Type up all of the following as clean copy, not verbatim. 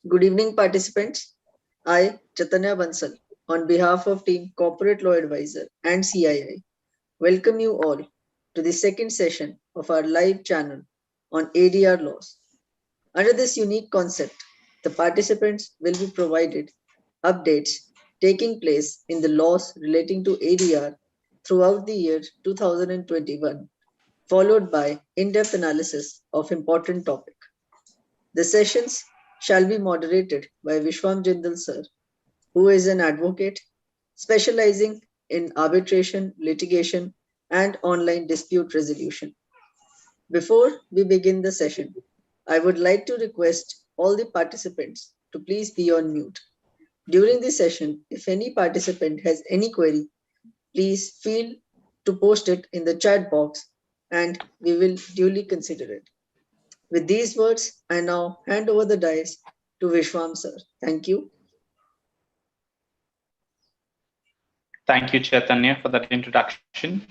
Good evening, participants. I, Chaitanya Bansal, on behalf of Team Corporate Law Advisor and CII, welcome you all to the second session of our live channel on ADR laws. Under this unique concept, the participants will be provided updates taking place in the laws relating to ADR throughout the year 2021, followed by in-depth analysis of important topic. The sessions shall be moderated by Vishwam Jindal sir, who is an advocate specializing in arbitration, litigation, and online dispute resolution. Before we begin the session, I would like to request all the participants to please be on mute. During the session, if any participant has any query, please feel to post it in the chat box and we will duly consider it. With these words, I now hand over the dice to Vishwam sir. Thank you. Thank you, Chaitanya, for that introduction.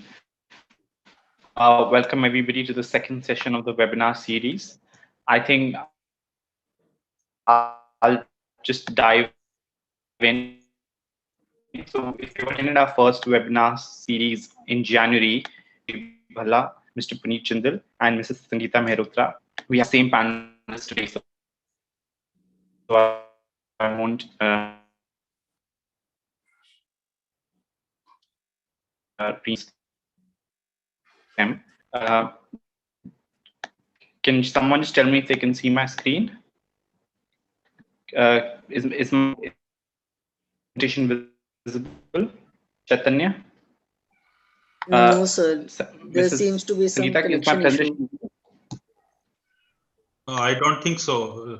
Welcome everybody to the second session of the webinar series. I think I'll just dive in. So if you attended our first webinar series in January, Bhalla, Mr. Puneet Jindal, and Mrs. Sangeeta Mehrotra, we have the same panelists today. So I won't them. Can someone just tell me if they can see my screen? Is my presentation visible, Chaitanya? No, sir. There seems to be some connection issue. I don't think so.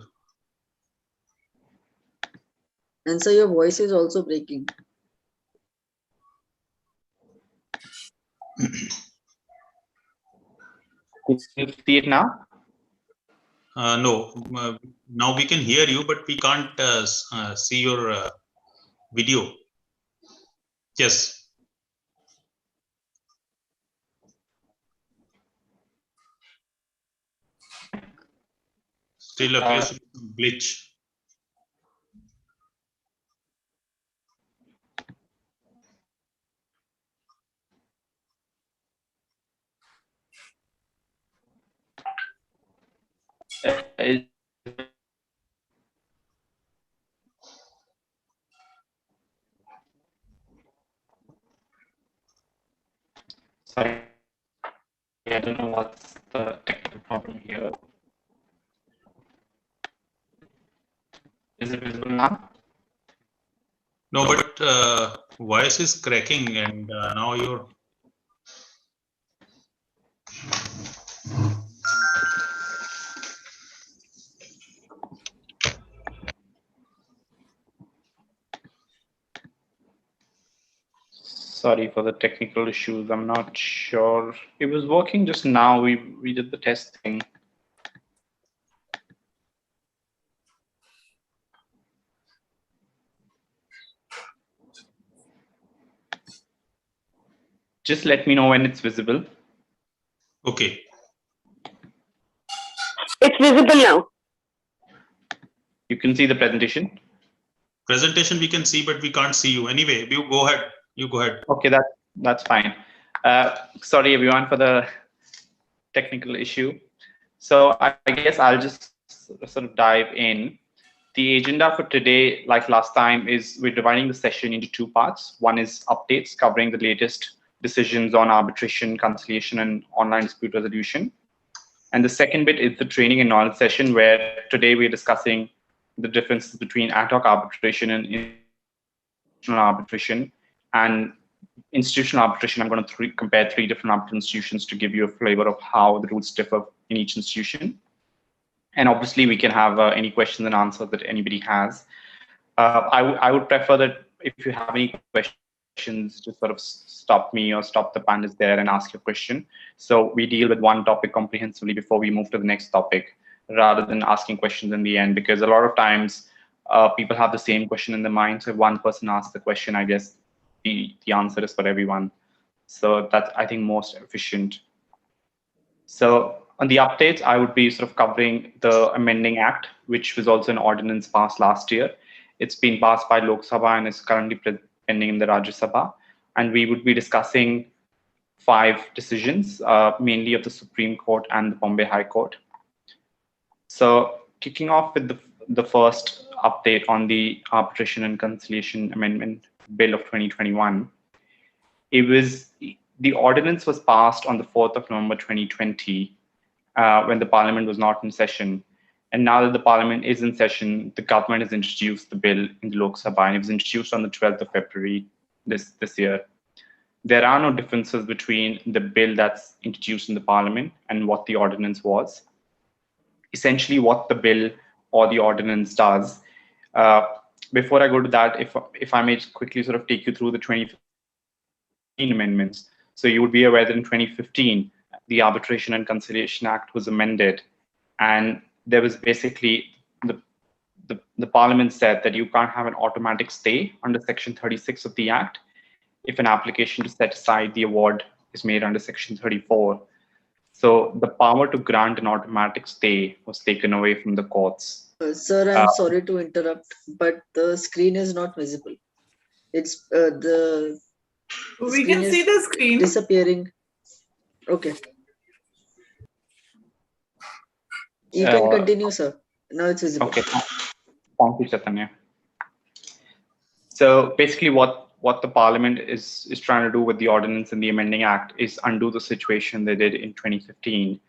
And so your voice is also breaking. Can you see it now? No. Now we can hear you, but we can't see your video. Yes. Still appears to be some glitch. Sorry, I don't know what's the technical problem here. Is it visible now? No, but voice is cracking, and now you're. Sorry for the technical issues. I'm not sure. It was working just now. We did the testing. Just let me know when it's visible. Okay. It's visible now. You can see the presentation. Presentation we can see, but we can't see you. Anyway, you go ahead. You go ahead. Okay, that's fine. Sorry everyone for the technical issue. So I guess I'll just sort of dive in. The agenda for today, like last time, is we're dividing the session into two parts. One is updates covering the latest decisions on arbitration, conciliation, and online dispute resolution. And the second bit is the training and knowledge session, where today we're discussing the differences between ad hoc arbitration and institutional arbitration. And institutional arbitration, I'm going to compare three different arbitral institutions to give you a flavor of how the rules differ in each institution. And obviously, we can have any questions and answers that anybody has. I would prefer that if you have any questions, just sort of stop me or stop the panelists there and ask your question. So we deal with one topic comprehensively before we move to the next topic, rather than asking questions in the end, because a lot of times people have the same question in their mind. So if one person asks the question, I guess the answer is for everyone. So that's, I think, most efficient. So On the updates, I would be sort of covering the Amending Act, which was also an ordinance passed last year. It's been passed by Lok Sabha and is currently pending in the Rajya Sabha. And we would be discussing 5 decisions, mainly of the Supreme Court and the Bombay High Court. So kicking off with the first update on the Arbitration and Conciliation Amendment Bill of 2021, the ordinance was passed on the 4th of November 2020 when the Parliament was not in session. And now that the Parliament is in session, the government has introduced the bill in the Lok Sabha, and it was introduced on the 12th of February this year. There are no differences between the bill that's introduced in the Parliament and what the ordinance was. Essentially, what the bill or the ordinance does. Before I go to that, if I may quickly sort of take you through the 2015 amendments. So you would be aware that in 2015, the Arbitration and Conciliation Act was amended, and there was basically the Parliament said that you can't have an automatic stay under Section 36 of the Act if an application to set aside the award is made under Section 34. So the power to grant an automatic stay was taken away from the courts. Sir, I'm sorry to interrupt, but the screen is not visible. It's we can see the screen disappearing. Okay. You can continue, sir. Now it's visible. Okay. Thank you, Chaitanya. So basically what the Parliament is trying to do with the ordinance and the Amending Act is undo the situation they did in 2015.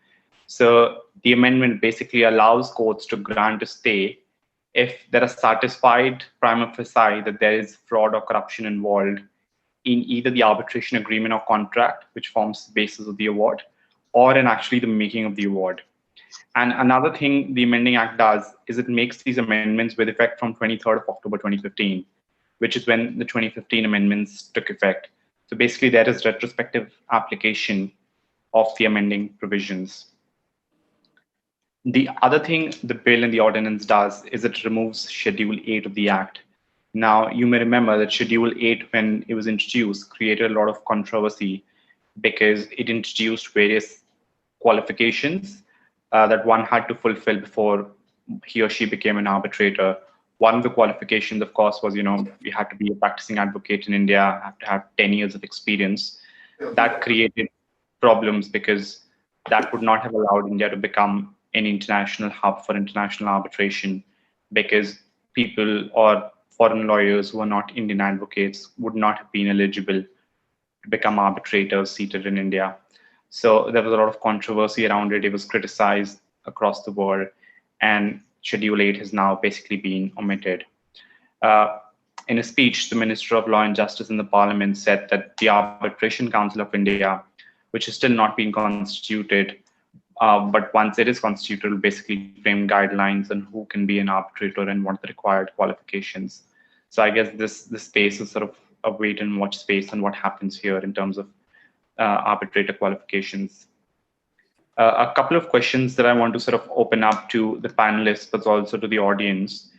So the amendment basically allows courts to grant a stay if they are satisfied prima facie that there is fraud or corruption involved in either the arbitration agreement or contract, which forms the basis of the award, or in actually the making of the award. And another thing the Amending Act does is it makes these amendments with effect from 23rd of October 2015, which is when the 2015 amendments took effect. So basically there is retrospective application of the amending provisions. The other thing the bill and the ordinance does is it removes Schedule 8 of the Act. Now, you may remember that Schedule 8, when it was introduced, created a lot of controversy because it introduced various qualifications that one had to fulfill before he or she became an arbitrator. One of the qualifications, of course, was, you had to be a practicing advocate in India, have to have 10 years of experience. That created problems because that would not have allowed India to become an international hub for international arbitration, because people or foreign lawyers who are not Indian advocates would not have been eligible to become arbitrators seated in India. So there was a lot of controversy around it. It was criticized across the world, and Schedule 8 has now basically been omitted. In a speech, the Minister of Law and Justice in the Parliament said that the Arbitration Council of India, which has still not been constituted, but once it is constituted, will basically frame guidelines on who can be an arbitrator and what are the required qualifications. So I guess this space is sort of a wait and watch space on what happens here in terms of arbitrator qualifications. A couple of questions that I want to sort of open up to the panelists, but also to the audience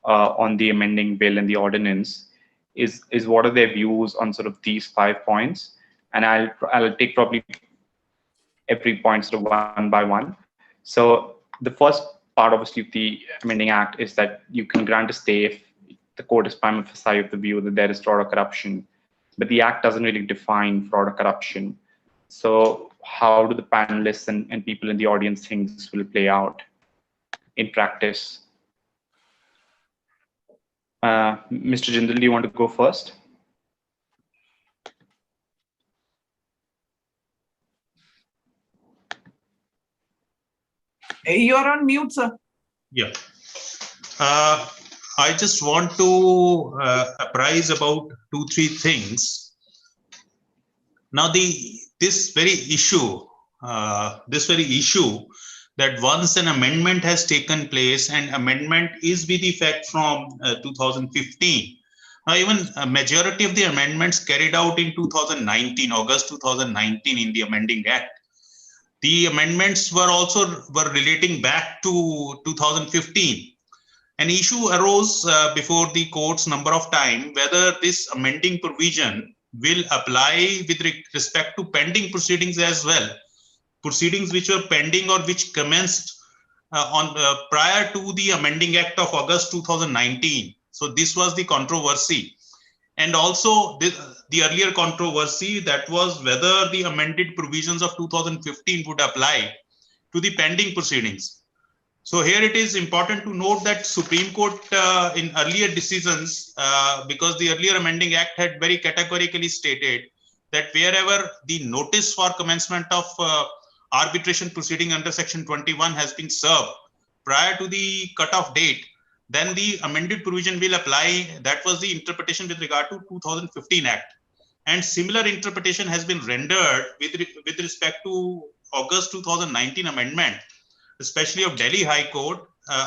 on the amending bill and the ordinance is what are their views on sort of these 5 points? And I'll take probably every point sort of one by one. So the first part, obviously, of the Amending Act is that you can grant a stay if the court is prima facie of the view that there is fraud or corruption. But the Act doesn't really define fraud or corruption. So how do the panelists and people in the audience think this will play out in practice? Mr. Jindal, do you want to go first? You are on mute, sir. Yeah. I just want to apprise about 2-3 things. Now, this very issue that once an amendment has taken place and amendment is with effect from 2015. Now, even a majority of the amendments carried out in 2019, August 2019 in the Amending Act. The amendments were relating back to 2015. An issue arose before the courts number of times whether this amending provision will apply with respect to pending proceedings as well. proceedings which were pending or which commenced prior to the Amending Act of August 2019. So this was the controversy. And also the earlier controversy, that was whether the amended provisions of 2015 would apply to the pending proceedings. So here it is important to note that Supreme Court in earlier decisions, because the earlier Amending Act had very categorically stated that wherever the notice for commencement of arbitration proceeding under Section 21 has been served prior to the cutoff date, then the amended provision will apply. That was the interpretation with regard to 2015 Act. And similar interpretation has been rendered with respect to August 2019 amendment, especially of Delhi High Court,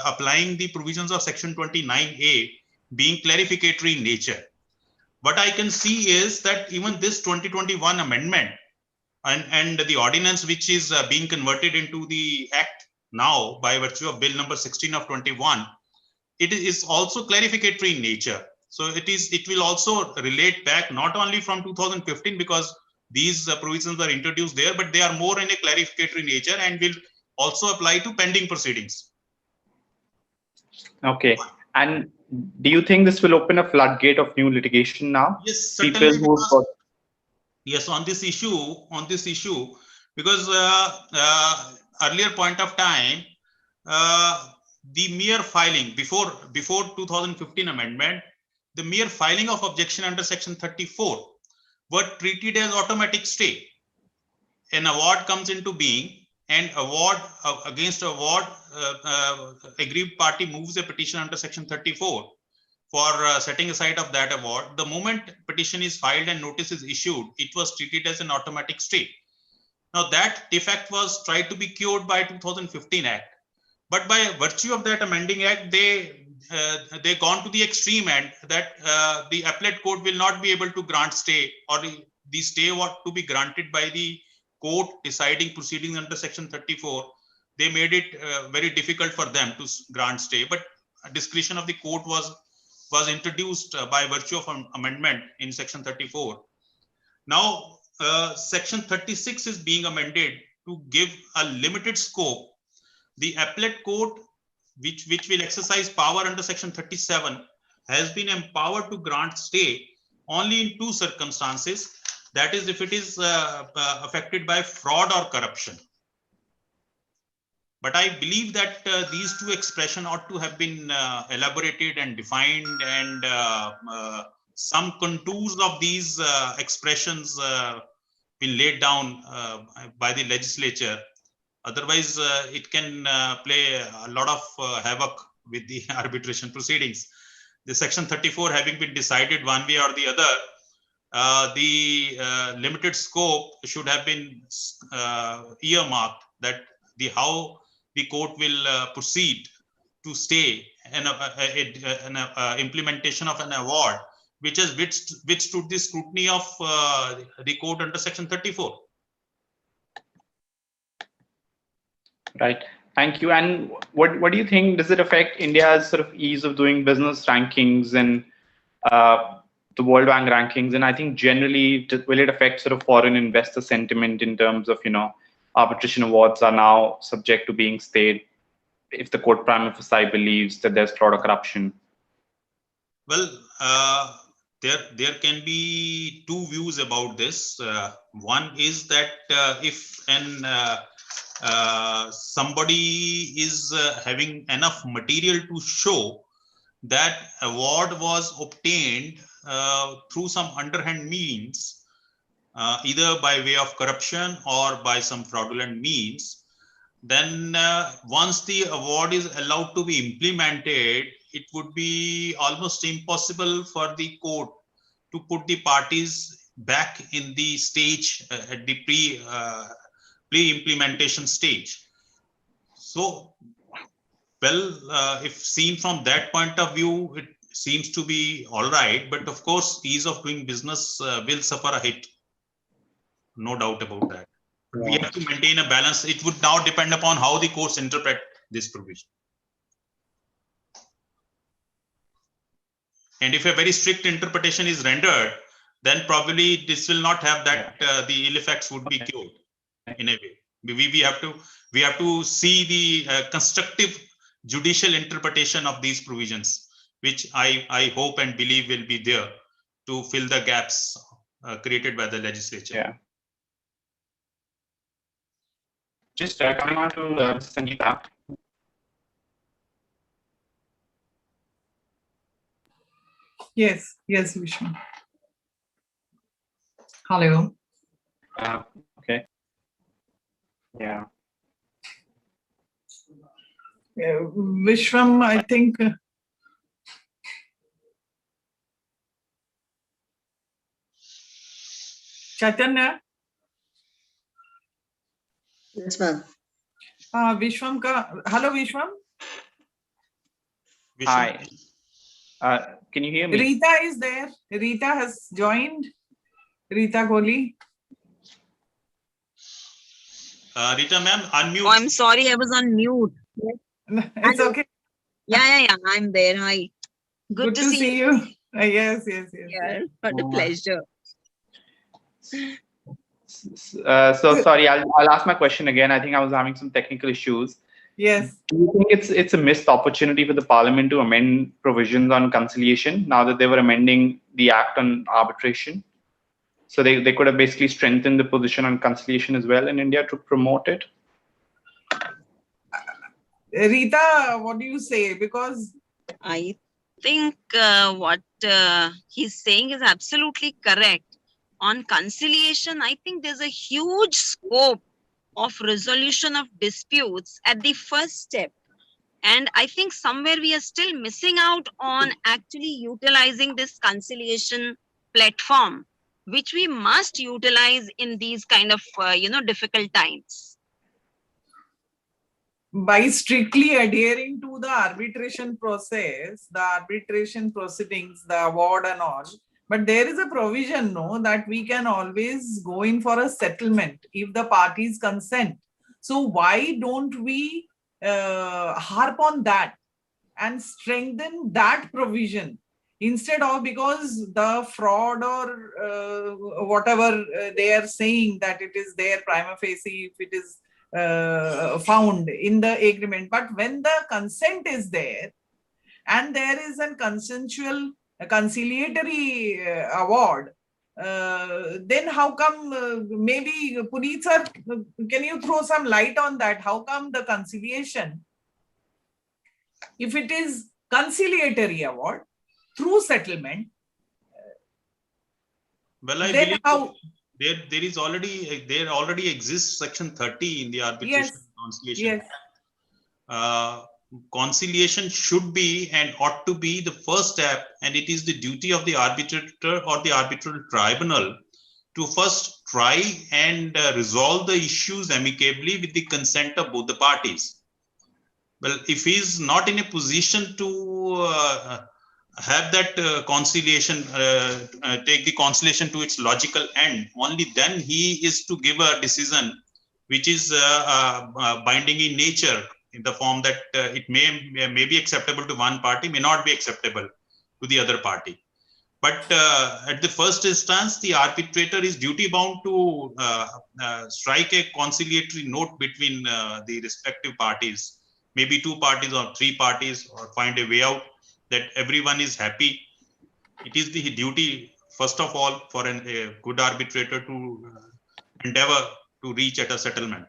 applying the provisions of Section 29A being clarificatory in nature. What I can see is that even this 2021 amendment and the ordinance which is being converted into the Act now by virtue of Bill number 16 of 21, it is also clarificatory in nature. So it will also relate back not only from 2015, because these provisions are introduced there, but they are more in a clarificatory nature and will also apply to pending proceedings. Okay. And do you think this will open a floodgate of new litigation now? Yes, certainly. Yes, on this issue, because earlier point of time, the mere filing before 2015 amendment, the mere filing of objection under Section 34 were treated as automatic stay. An award comes into being, and award against award, aggrieved party moves a petition under Section 34 for setting aside of that award. The moment petition is filed and notice is issued, it was treated as an automatic stay. Now that defect was tried to be cured by 2015 Act, but by virtue of that Amending Act, they gone to the extreme end that the appellate court will not be able to grant stay, or the stay what to be granted by the court deciding proceedings under Section 34. They made it very difficult for them to grant stay, but discretion of the court was introduced by virtue of an amendment in Section 34. Now, Section 36 is being amended to give a limited scope. The appellate court, which will exercise power under Section 37, has been empowered to grant stay only in two circumstances. That is, if it is affected by fraud or corruption. But I believe that these two expressions ought to have been elaborated and defined, and some contours of these expressions been laid down by the legislature. Otherwise, it can play a lot of havoc with the arbitration proceedings. The Section 34 having been decided one way or the other, the limited scope should have been earmarked, that how the court will proceed to stay an implementation of an award which has withstood the scrutiny of the court under Section 34. Right. Thank you. And what do you think? Does it affect India's sort of ease of doing business rankings and the World Bank rankings? And I think generally, will it affect sort of foreign investor sentiment in terms of, arbitration awards are now subject to being stayed if the court prima facie believes that there's fraud or corruption? Well, there can be two views about this. One is that if somebody is having enough material to show that award was obtained through some underhand means, either by way of corruption or by some fraudulent means, then once the award is allowed to be implemented, it would be almost impossible for the court to put the parties back in the stage at the pre-implementation stage. So, well, if seen from that point of view, it seems to be all right. But of course, ease of doing business will suffer a hit. No doubt about that. We have to maintain a balance. It would now depend upon how the courts interpret this provision. And if a very strict interpretation is rendered, then probably this will not have that, the ill effects would be cured in a way. We have to see the constructive judicial interpretation of these provisions, which I hope and believe will be there to fill the gaps created by the legislature. Yeah. Just coming on to Sangeeta. Yes, Vishwam. Hello. Okay. Yeah. Vishwam, I think. Chaitanya? Yes, ma'am. Vishwam hello, Vishwam. Hi. Can you hear me? Rita is there. Rita has joined. Rita Kohli. Rita ma'am, unmute. Oh, I'm sorry, I was on mute. It's okay. Yeah, I'm there. Hi. Good to see you. Yes. Yeah, what a pleasure. So sorry, I'll ask my question again. I think I was having some technical issues. Yes. Do you think it's a missed opportunity for the Parliament to amend provisions on conciliation now that they were amending the Act on arbitration? So they could have basically strengthened the position on conciliation as well in India to promote it? Rita, what do you say? Because I think what he's saying is absolutely correct. On conciliation, I think there's a huge scope of resolution of disputes at the first step. And I think somewhere we are still missing out on actually utilizing this conciliation platform, which we must utilize in these kind of, difficult times. by strictly adhering to the arbitration process, the arbitration proceedings, the award and all, but there is a provision, no, that we can always go in for a settlement if the parties consent. So why don't we harp on that and strengthen that provision instead of, because the fraud or whatever they are saying that it is there prima facie if it is found in the agreement. But when the consent is there and there is a consensual conciliatory award, then how come, maybe Puneet sir, can you throw some light on that? How come the conciliation, if it is conciliatory award through settlement, well, I then believe how? There already exists section 30 in the arbitration conciliation. Yes. Conciliation should be and ought to be the first step, and it is the duty of the arbitrator or the arbitral tribunal to first try and resolve the issues amicably with the consent of both the parties. Well, if he is not in a position to have that conciliation, take the conciliation to its logical end, only then he is to give a decision which is binding in nature, in the form that it may be acceptable to one party, may not be acceptable to the other party. But at the first instance, the arbitrator is duty bound to strike a conciliatory note between the respective parties, maybe two parties or three parties, or find a way out that everyone is happy. It is the duty, first of all, for a good arbitrator to endeavor to reach at a settlement.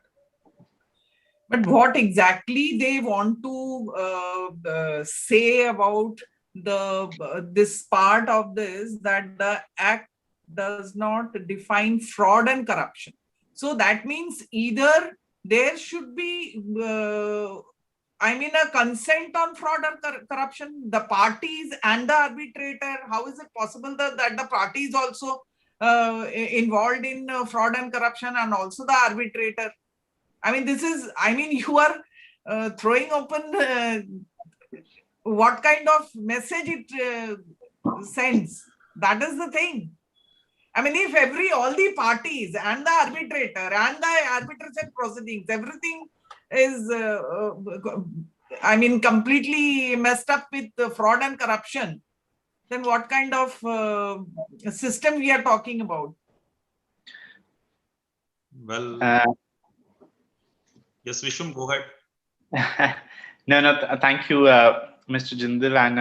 But what exactly they want to say about this part of this, that the Act does not define fraud and corruption. So that means either there should be, a consent on fraud or corruption, the parties and the arbitrator. How is it possible that the parties also involved in fraud and corruption, and also the arbitrator? You are throwing open what kind of message it sends. That is the thing. If all the parties and the arbitrator and the arbitration proceedings, everything is, completely messed up with fraud and corruption, then what kind of system we are talking about? Well, Yes, Vishwam, go ahead. Thank you, Mr. Jindal and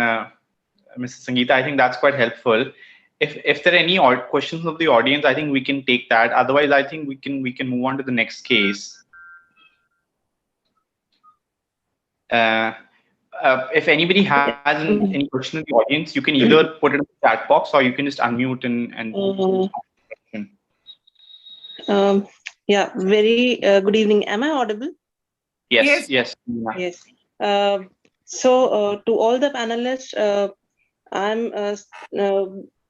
Mrs. Sangeeta. I think that's quite helpful. If there are any questions of the audience, I think we can take that. Otherwise, I think we can move on to the next case. If anybody has any question in the audience, you can either put it in the chat box or you can just unmute and yeah, very good evening. Am I audible? Yes. Yes. So to all the panelists, I'm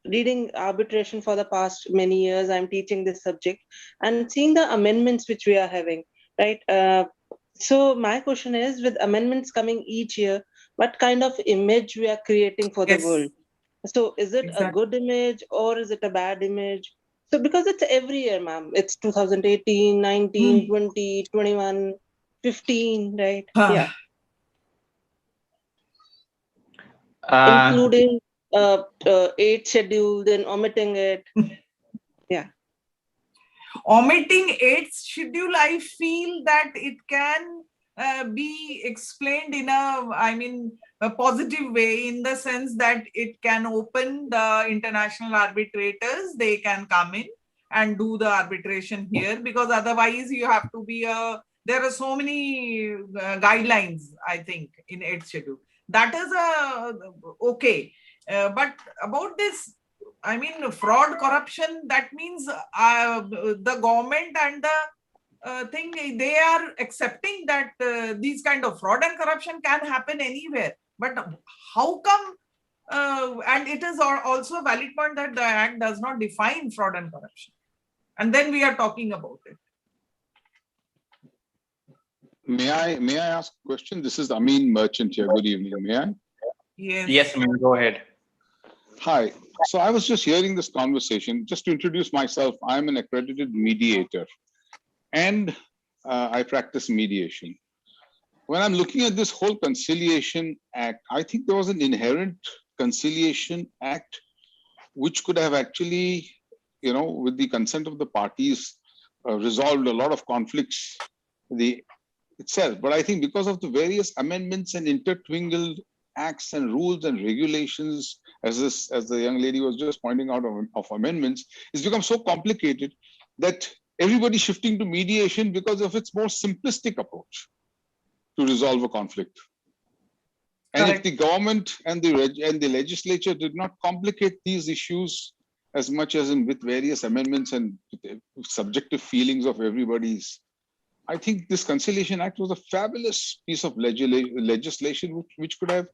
reading arbitration for the past many years. I'm teaching this subject and seeing the amendments which we are having, right? So my question is, with amendments coming each year, what kind of image we are creating for the world? So is it a good image or is it a bad image? So because it's every year, ma'am, it's 2018, 19, 20, 21, 15, right? Yeah. Including 8 schedule, then omitting it. Yeah. Omitting 8th schedule, I feel that it can be explained in a positive way, in the sense that it can open the international arbitrators. They can come in and do the arbitration here, because otherwise you have to be there are so many guidelines, I think, in 8th schedule. That is okay. But about this, I mean, fraud, corruption, that means the government and the thing, they are accepting that these kind of fraud and corruption can happen anywhere. But how come, and it is also a valid point that the Act does not define fraud and corruption. And then we are talking about it. May I ask a question? This is Amin Merchant here. Good evening. May I? Yes, Amin, go ahead. Hi. So I was just hearing this conversation. Just to introduce myself, I'm an accredited mediator and I practice mediation. When I'm looking at this whole Conciliation Act, I think there was an inherent Conciliation Act which could have actually, with the consent of the parties, resolved a lot of conflicts itself. But I think because of the various amendments and intertwinkled acts and rules and regulations, as the young lady was just pointing out of amendments, it's become so complicated that everybody's shifting to mediation because of its more simplistic approach to resolve a conflict. And if the government and the legislature did not complicate these issues as much as with various amendments and subjective feelings of everybody's, I think this Conciliation Act was a fabulous piece of legislation which could have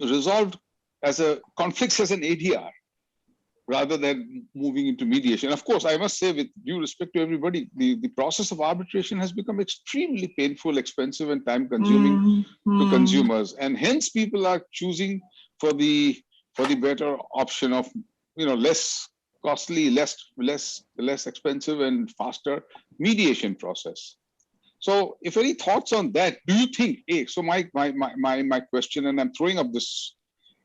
resolved conflicts as an ADR rather than moving into mediation. Of course, I must say, with due respect to everybody, the process of arbitration has become extremely painful, expensive, and time-consuming to consumers, and hence people are choosing for the better option of less costly, less expensive, and faster mediation process. So, if any thoughts on that, do you think so my question, and I'm throwing up this,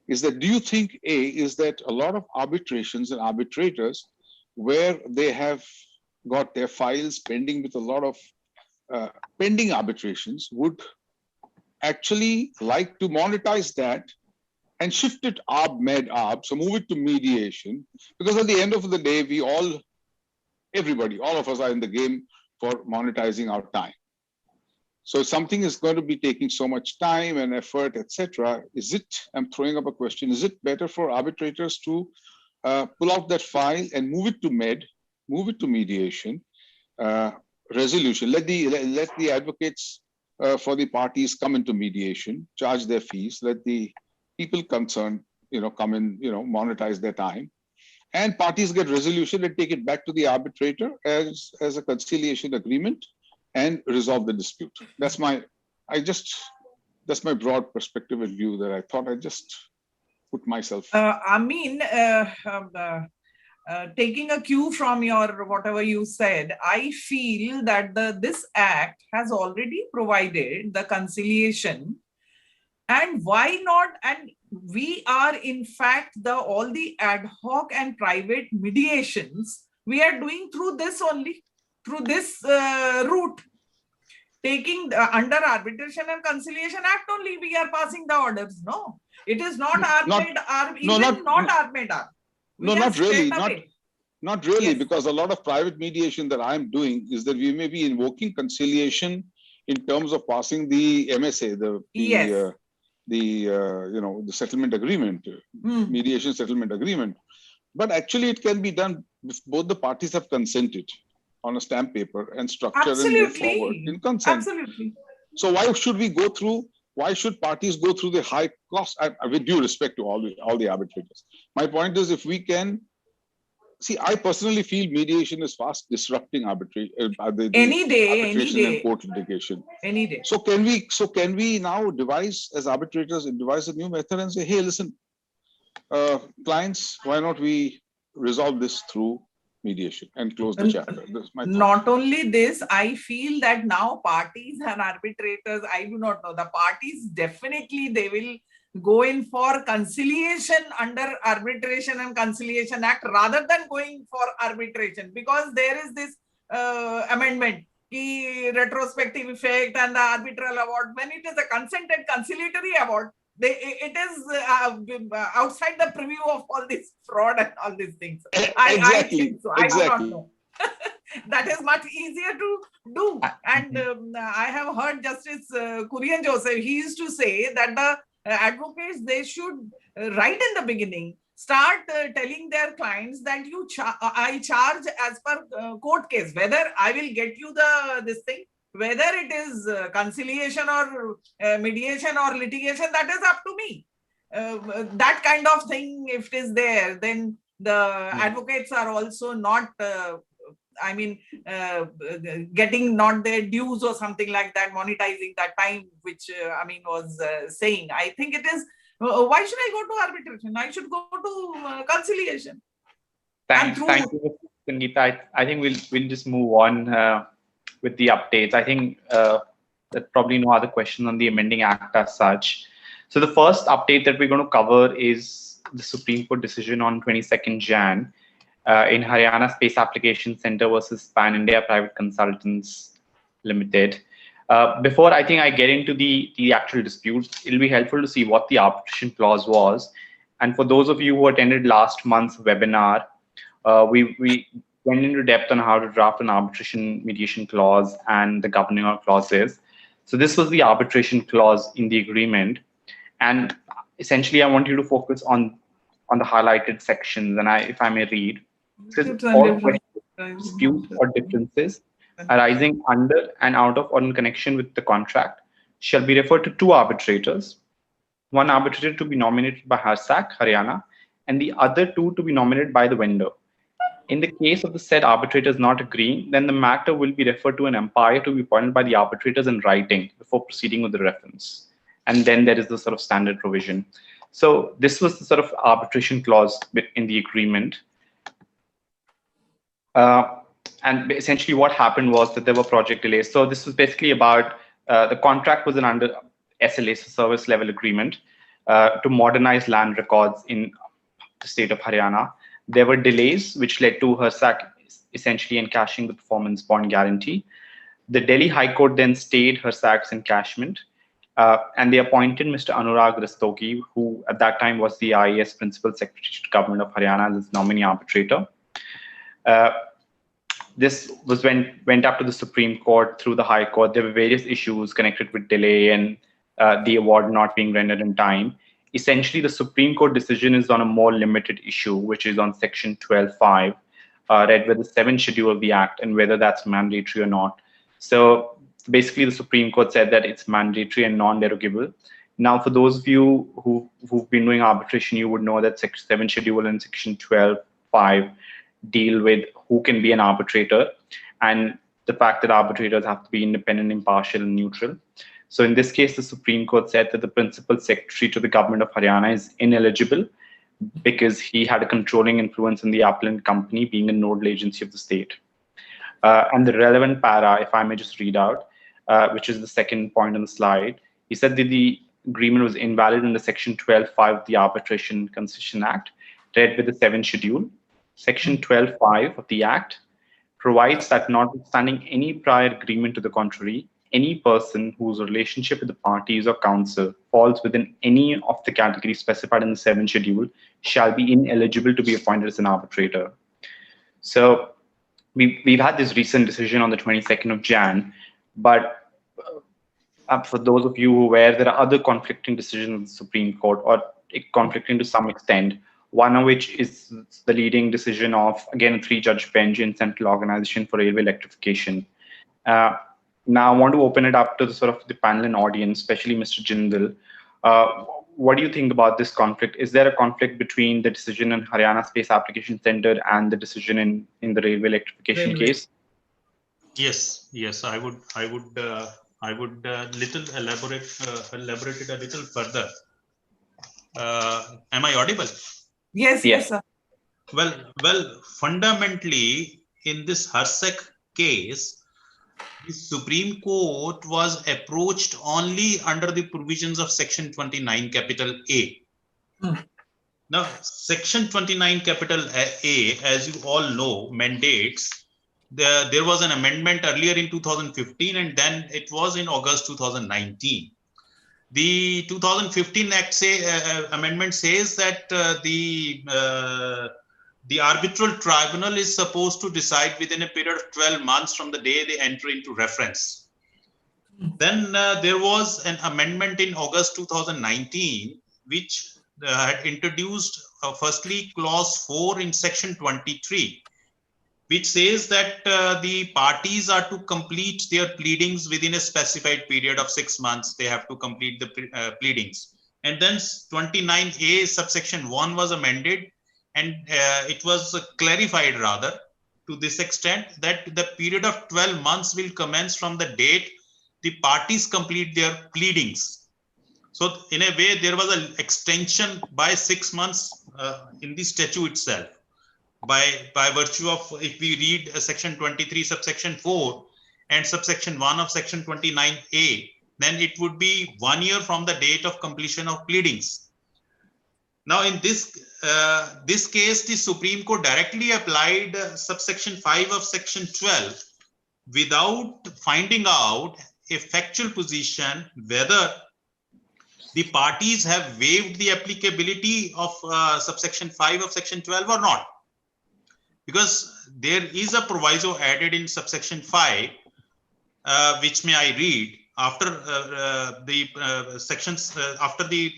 is that do you think is that a lot of arbitrations and arbitrators, where they have got their files pending with a lot of pending arbitrations, would actually like to monetize that and shift it ARB, so move it to mediation, because at the end of the day, all of us are in the game for monetizing our time. So something is going to be taking so much time and effort, etc. I'm throwing up a question, is it better for arbitrators to pull out that file and move it to mediation, resolution, let the advocates for the parties come into mediation, charge their fees, let the people concerned, come in, monetize their time, and parties get resolution and take it back to the arbitrator as a conciliation agreement and resolve the dispute. That's my broad perspective and view that I thought I'd just put myself. Taking a cue from your whatever you said, I feel that this act has already provided the conciliation, and why not? And we are in fact all the ad hoc and private mediations we are doing through this route. taking under Arbitration and Conciliation Act only we are passing the orders. No, it is not ARB-MED. No, not really. Not really, Yes. because a lot of private mediation that I'm doing is that we may be invoking conciliation in terms of passing the MSA, the settlement agreement, mediation settlement agreement. But actually, it can be done if both the parties have consented on a stamp paper and structure and move forward in consent. Absolutely. So why should we go through? Why should parties go through the high cost? With due respect to all the arbitrators, my point is, if we can. See, I personally feel mediation is fast disrupting arbitration and court litigation. Any day. So can we now devise as arbitrators a new method and say, hey, listen, clients, why not we resolve this through mediation and close the chapter? Not only this, I feel that now parties and arbitrators, I do not know, the parties definitely they will go in for conciliation under Arbitration and Conciliation Act rather than going for arbitration, because there is this amendment, the retrospective effect and the arbitral award. When it is a consented conciliatory award, it is outside the preview of all this fraud and all these things. I think so. I do not know. That is much easier to do. And I have heard Justice Kurian Joseph, he used to say that the advocates, they should right in the beginning start telling their clients that I charge as per court case, whether I will get you this thing, whether it is conciliation or mediation or litigation, that is up to me. That kind of thing, if it is there, then the advocates are also not getting not their dues or something like that, monetizing that time, which was saying. I think it is, why should I go to arbitration? I should go to conciliation. Thank you, Sangeeta. I think we'll just move on with the updates. I think there's probably no other question on the Amending Act as such. So the first update that we're going to cover is the Supreme Court decision on 22nd Jan. In Haryana Space Application Center versus Pan India Private Consultants Limited. Before I think I get into the actual dispute, it'll be helpful to see what the arbitration clause was. And for those of you who attended last month's webinar, we went into depth on how to draft an arbitration mediation clause and the governing clauses. So this was the arbitration clause in the agreement. And essentially, I want you to focus on the highlighted sections. And if I may read. Says all questions, disputes or differences arising under and out of or in connection with the contract shall be referred to two arbitrators, one arbitrator to be nominated by HOC, Haryana, and the other two to be nominated by the vendor. In the case of the said arbitrators not agreeing, then the matter will be referred to an umpire to be appointed by the arbitrators in writing before proceeding with the reference. And then there is the sort of standard provision. So this was the sort of arbitration clause in the agreement. And essentially what happened was that there were project delays. So this was basically about the contract was under SLA, so service level agreement, to modernize land records in the state of Haryana. There were delays which led to HOC essentially encashing the performance bond guarantee. The Delhi High Court then stayed HOC's encashment, and they appointed Mr. Anurag Rastogi, who at that time was the IAS Principal Secretary to Government of Haryana, as nominee arbitrator. This was went up to the Supreme Court through the High Court. There were various issues connected with delay and the award not being rendered in time. Essentially, the Supreme Court decision is on a more limited issue, which is on Section 12.5, read with the 7th schedule of the Act and whether that's mandatory or not. So basically, the Supreme Court said that it's mandatory and non-derogable. Now, for those of you who've been doing arbitration, you would know that Section 7th schedule and Section 12.5 deal with who can be an arbitrator and the fact that arbitrators have to be independent, impartial, and neutral. So in this case, the Supreme Court said that the Principal Secretary to the Government of Haryana is ineligible because he had a controlling influence in the appellant company, being a nodal agency of the state. And the relevant para, if I may just read out, which is the second point on the slide, he said that the agreement was invalid under Section 12.5 of the Arbitration Conciliation Act, read with the 7th schedule. Section 12.5 of the Act provides that notwithstanding any prior agreement to the contrary, any person whose relationship with the parties or counsel falls within any of the categories specified in the 7th schedule shall be ineligible to be appointed as an arbitrator. So we've had this recent decision on the 22nd of Jan, but for those of you who are aware, there are other conflicting decisions of the Supreme Court, or conflicting to some extent, one of which is the leading decision of, again, a 3-judge bench in Central Organization for Railway Electrification. Now, I want to open it up to the sort of the panel and audience, especially Mr. Jindal. What do you think about this conflict? Is there a conflict between the decision in Haryana Space Application Center and the decision in the railway electrification case? Yes, I would little elaborate it a little further. Am I audible? Yes, sir. Well, fundamentally, in this HOC case, the Supreme Court was approached only under the provisions of Section 29, capital A. Now, Section 29, capital A, as you all know, mandates. There was an amendment earlier in 2015, and then it was in August 2019. The 2015 Act amendment says that the arbitral tribunal is supposed to decide within a period of 12 months from the day they enter into reference. Then there was an amendment in August 2019, which had introduced firstly clause 4 in section 23, which says that the parties are to complete their pleadings within a specified period of 6 months. They have to complete the pleadings. And then 29A subsection 1 was amended, and it was clarified rather to this extent that the period of 12 months will commence from the date the parties complete their pleadings. So in a way, there was an extension by 6 months in the statute itself. By virtue of, if we read section 23 subsection 4 and subsection 1 of section 29A, then it would be 1 year from the date of completion of pleadings. Now in this case, the Supreme Court directly applied subsection 5 of section 12 without finding out a factual position whether the parties have waived the applicability of subsection 5 of section 12 or not. Because there is a proviso added in subsection 5, which may I read after the sections, after the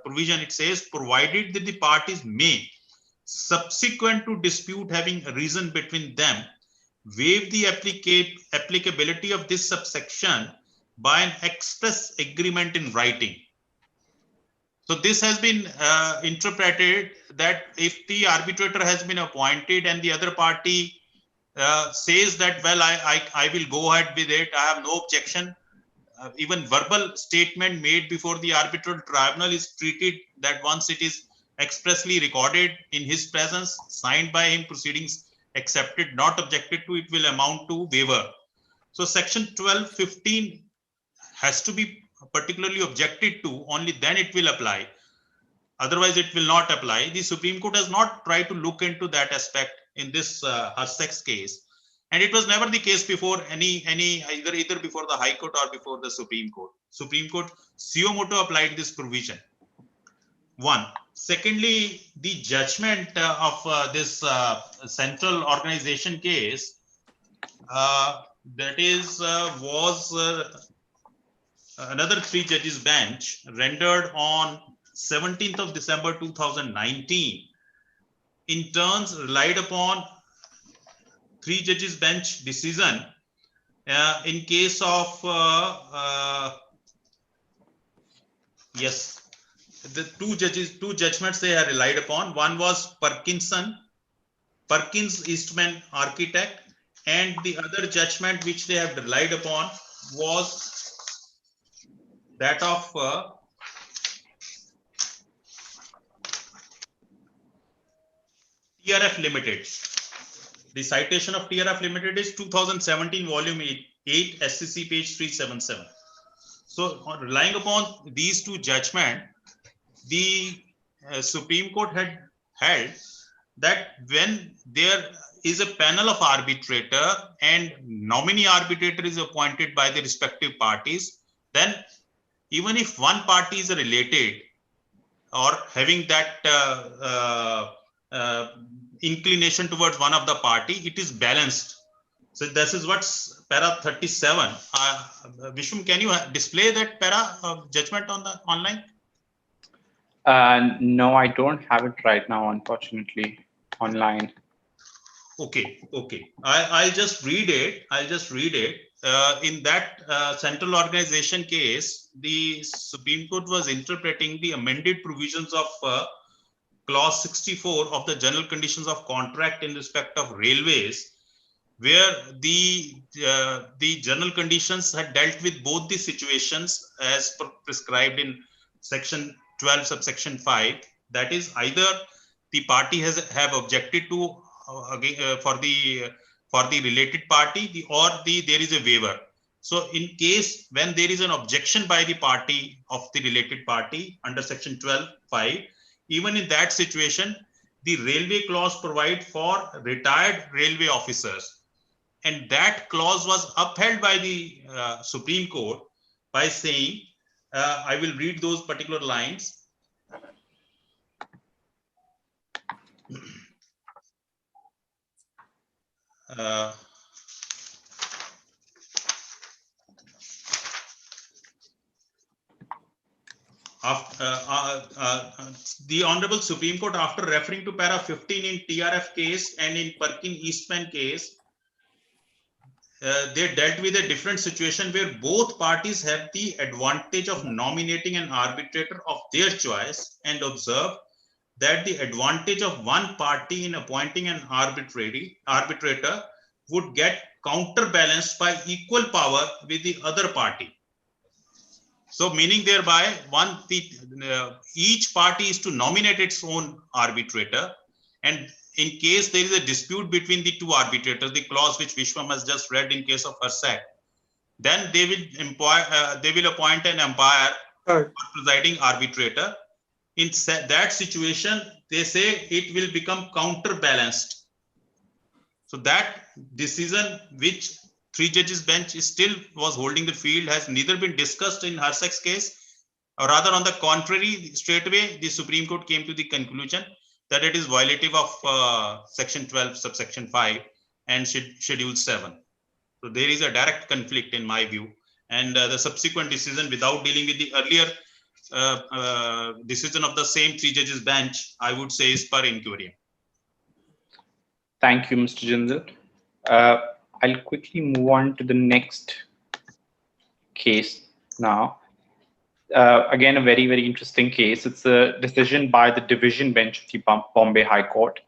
provision, it says, provided that the parties may, subsequent to dispute having arisen between them, waive the applicability of this subsection by an express agreement in writing. So this has been interpreted that if the arbitrator has been appointed and the other party says that, well, I will go ahead with it, I have no objection, even verbal statement made before the arbitral tribunal is treated that once it is expressly recorded in his presence, signed by him, proceedings accepted, not objected to, it will amount to waiver. So section 1215 has to be particularly objected to, only then it will apply. Otherwise, it will not apply. The Supreme Court has not tried to look into that aspect in this HOC case. And it was never the case before either before the High Court or before the Supreme Court. Supreme Court suo motu applied this provision. One. Secondly, the judgment of this central organization case, that is, was another 3 judges bench rendered on 17th of December 2019, in turns relied upon 3 judges bench decision in case of yes, the two judgments they had relied upon. One was Perkins Eastman Architect, and the other judgment which they have relied upon was that of TRF Limited. The citation of TRF Limited is 2017 volume 8 SCC page 377. So relying upon these two judgments, the Supreme Court had held that when there is a panel of arbitrator and nominee arbitrator is appointed by the respective parties, then even if one party is related or having that inclination towards one of the party, it is balanced. So this is what's para 37. Vishwam, can you display that para of judgment on the online? No, I don't have it right now, unfortunately, online. Okay. I'll just read it. In that central organization case, the Supreme Court was interpreting the amended provisions of clause 64 of the general conditions of contract in respect of railways, where the general conditions had dealt with both the situations as prescribed in section 12 subsection 5. That is, either the party have objected to for the related party, or there is a waiver. So in case when there is an objection by the party of the related party under section 12(5), even in that situation, the railway clause provide for retired railway officers, and that clause was upheld by the Supreme Court by saying, I will read those particular lines. The Honorable Supreme Court, after referring to para 15 in TRF case and in Perkin Eastman case, they dealt with a different situation where both parties have the advantage of nominating an arbitrator of their choice, and observe that the advantage of one party in appointing an arbitrator would get counterbalanced by equal power with the other party. So meaning thereby, each party is to nominate its own arbitrator, and in case there is a dispute between the two arbitrators, the clause which Vishwam has just read in case of HOC, then they will appoint an umpire or presiding arbitrator. In that situation, they say it will become counterbalanced. So that decision which 3 judges bench still was holding the field has neither been discussed in HOC's case, or rather on the contrary, straight away the Supreme Court came to the conclusion that it is violative of section 12 subsection 5 and schedule 7. So there is a direct conflict in my view, and the subsequent decision, without dealing with the earlier decision of the same 3 judges bench, I would say is per inquiry. Thank you, Mr. Jindal. I'll quickly move on to the next case now. Again, a very, very interesting case. It's a decision by the division bench of the Bombay High Court.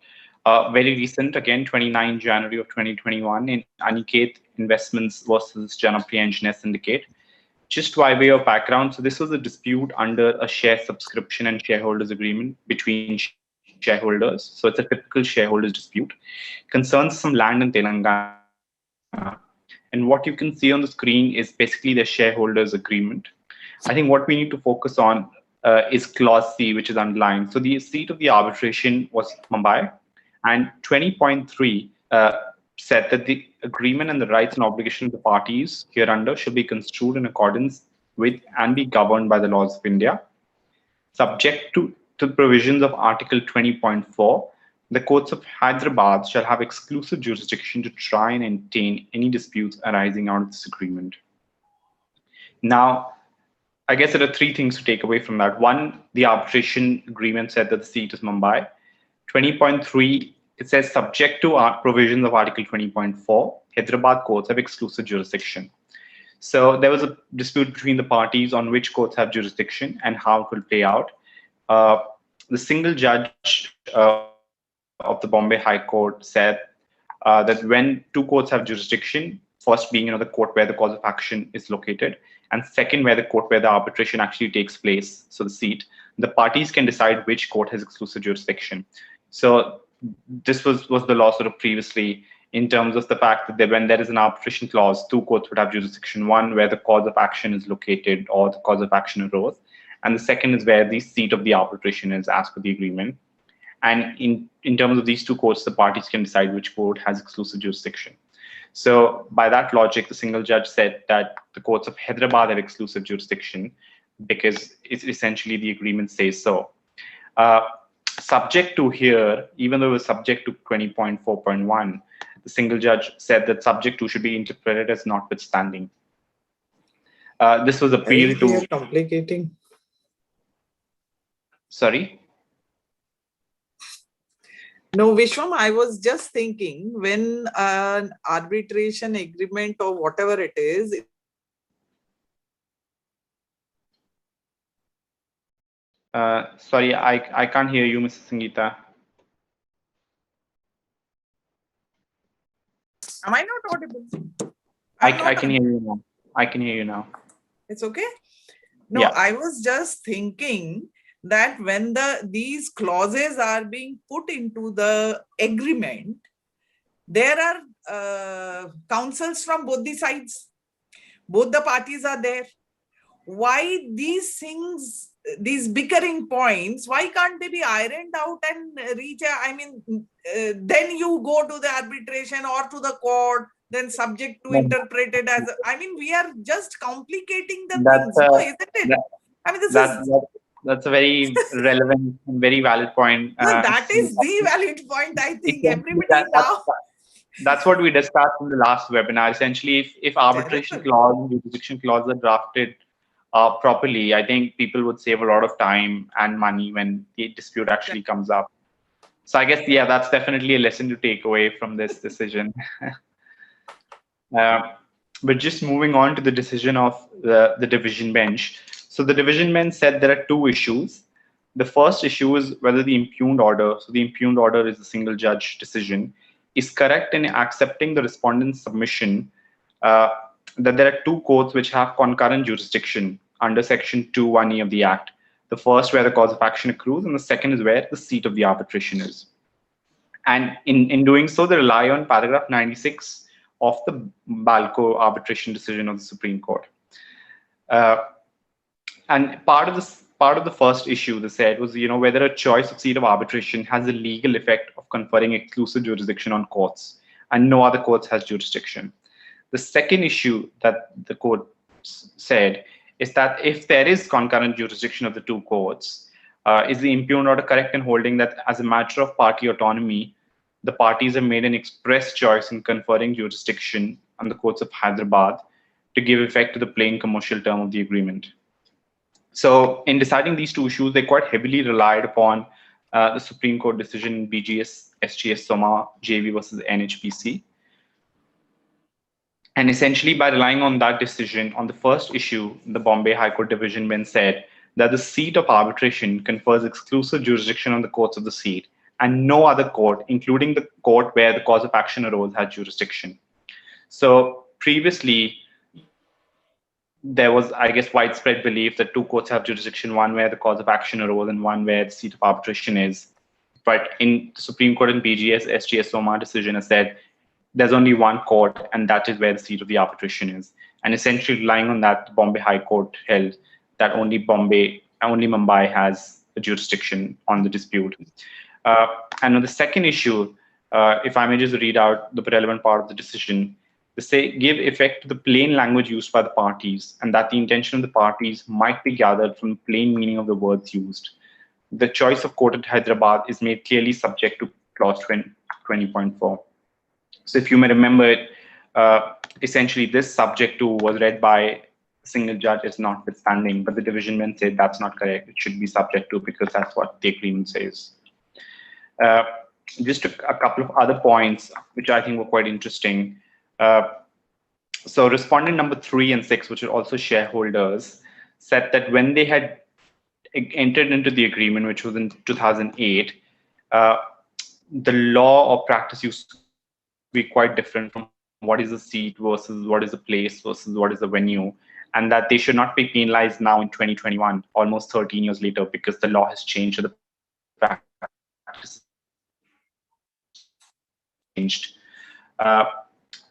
Very recent, again, 29 January of 2021 in Aniket Investments versus Janapriya Engineer Syndicate. Just by way of background, so this was a dispute under a share subscription and shareholders agreement between shareholders. So it's a typical shareholders dispute. Concerns some land in Telangana. And what you can see on the screen is basically the shareholders agreement. I think what we need to focus on is clause C, which is underlined. So the seat of the arbitration was Mumbai, and 20.3 said that the agreement and the rights and obligations of the parties hereunder shall be construed in accordance with and be governed by the laws of India. Subject to the provisions of Article 20.4, the courts of Hyderabad shall have exclusive jurisdiction to try and entertain any disputes arising out of this agreement. Now, I guess there are 3 things to take away from that. 1, the arbitration agreement said that the seat is Mumbai. 20.3, it says subject to provisions of Article 20.4, Hyderabad courts have exclusive jurisdiction. So there was a dispute between the parties on which courts have jurisdiction and how it will play out. The single judge of the Bombay High Court said that when 2 courts have jurisdiction, first being the court where the cause of action is located, and second where the court where the arbitration actually takes place, so the seat, the parties can decide which court has exclusive jurisdiction. So this was the law sort of previously, in terms of the fact that when there is an arbitration clause, 2 courts would have jurisdiction. One where the cause of action is located or the cause of action arose, and the second is where the seat of the arbitration is as per the agreement. And in terms of these two courts, the parties can decide which court has exclusive jurisdiction. So by that logic, the single judge said that the courts of Hyderabad have exclusive jurisdiction because it's essentially the agreement says so. Subject to here, even though it was subject to 20.4.1, the single judge said that subject to should be interpreted as notwithstanding. This was appealed to. Complicating. Sorry? No, Vishwam, I was just thinking when an arbitration agreement or whatever it is. Sorry, I can't hear you, Mrs. Sangeeta. Am I not audible? I can hear you now. I can hear you now. It's okay? No, Yeah. I was just thinking that when these clauses are being put into the agreement, there are counsels from both the sides. Both the parties are there. Why these things, these bickering points, why can't they be ironed out and reach then you go to the arbitration or to the court, then subject to interpreted as, we are just complicating the things, isn't it? That's a very relevant and very valid point. No, that is the valid point, I think. Everybody now. That's what we discussed in the last webinar. Essentially, if arbitration clause and jurisdiction clause are drafted properly, I think people would save a lot of time and money when the dispute actually comes up. So I guess, yeah, that's definitely a lesson to take away from this decision. But just moving on to the decision of the division bench. So the division bench said there are two issues. The first issue is whether the impugned order, so the impugned order is a single judge decision, is correct in accepting the respondent's submission that there are two courts which have concurrent jurisdiction under section 2(1)(e) of the Act. The first where the cause of action accrues, and the second is where the seat of the arbitration is. And in doing so, they rely on paragraph 96 of the Balco arbitration decision of the Supreme Court. And part of the first issue they said was, whether a choice of seat of arbitration has a legal effect of conferring exclusive jurisdiction on courts, and no other courts has jurisdiction. The second issue that the court said is that if there is concurrent jurisdiction of the two courts, is the impugned order correct in holding that as a matter of party autonomy, the parties have made an express choice in conferring jurisdiction on the courts of Hyderabad to give effect to the plain commercial term of the agreement. So in deciding these two issues, they quite heavily relied upon the Supreme Court decision BGS SGS Soma JV versus NHPC. And essentially by relying on that decision, on the first issue, the Bombay High Court division bench said that the seat of arbitration confers exclusive jurisdiction on the courts of the seat, and no other court, including the court where the cause of action arose, had jurisdiction. So previously, there was, I guess, widespread belief that two courts have jurisdiction, one where the cause of action arose and one where the seat of arbitration is. But in the Supreme Court in BGS, SGS Soma decision has said there's only one court, and that is where the seat of the arbitration is. And essentially relying on that, the Bombay High Court held that only Mumbai has a jurisdiction on the dispute. And on the second issue, if I may just read out the relevant part of the decision, they say give effect to the plain language used by the parties, and that the intention of the parties might be gathered from the plain meaning of the words used. The choice of court at Hyderabad is made clearly subject to clause 20.4. So if you may remember it, essentially this subject to was read by a single judge as notwithstanding, but the division bench said that's not correct. It should be subject to because that's what the agreement says. Just a couple of other points, which I think were quite interesting. So respondent number 3 and 6, which are also shareholders, said that when they had entered into the agreement, which was in 2008, the law or practice used to be quite different from what is the seat versus what is the place versus what is the venue, and that they should not be penalized now in 2021, almost 13 years later, because the law has changed, the practice changed.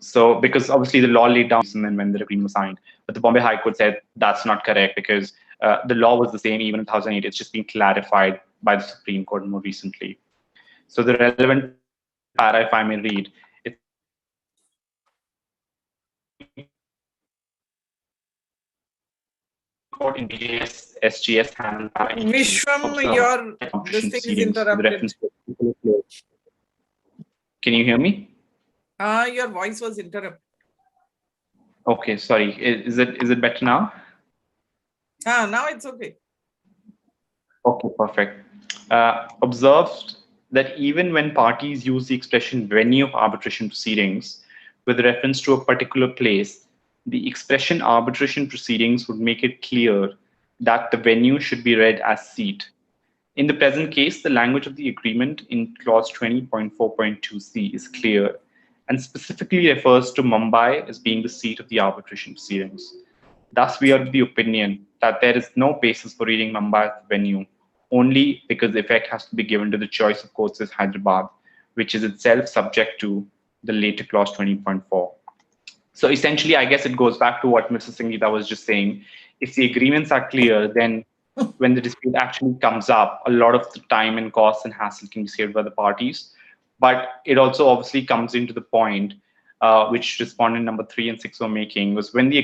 So because obviously the law laid down and then when the agreement was signed, but the Bombay High Court said that's not correct because the law was the same even in 2008. It's just been clarified by the Supreme Court more recently. So the relevant para, if I may read, it's court in BJS, SGS handle para Vishwam, your this thing is interrupted. Can you hear me? Your voice was interrupted. Okay, sorry. Is it better now? Now it's okay. Okay, perfect. Observed that even when parties use the expression venue of arbitration proceedings with reference to a particular place, the expression arbitration proceedings would make it clear that the venue should be read as seat. In the present case, the language of the agreement in clause 20.4.2c is clear and specifically refers to Mumbai as being the seat of the arbitration proceedings. Thus, we are of the opinion that there is no basis for reading Mumbai as the venue, only because effect has to be given to the choice of courts as Hyderabad, which is itself subject to the later clause 20.4. So essentially, I guess it goes back to what Mr. Sangeeta was just saying. If the agreements are clear, then when the dispute actually comes up, a lot of the time and cost and hassle can be saved by the parties. But it also obviously comes into the point, which respondent number 3 and 6 were making, was when the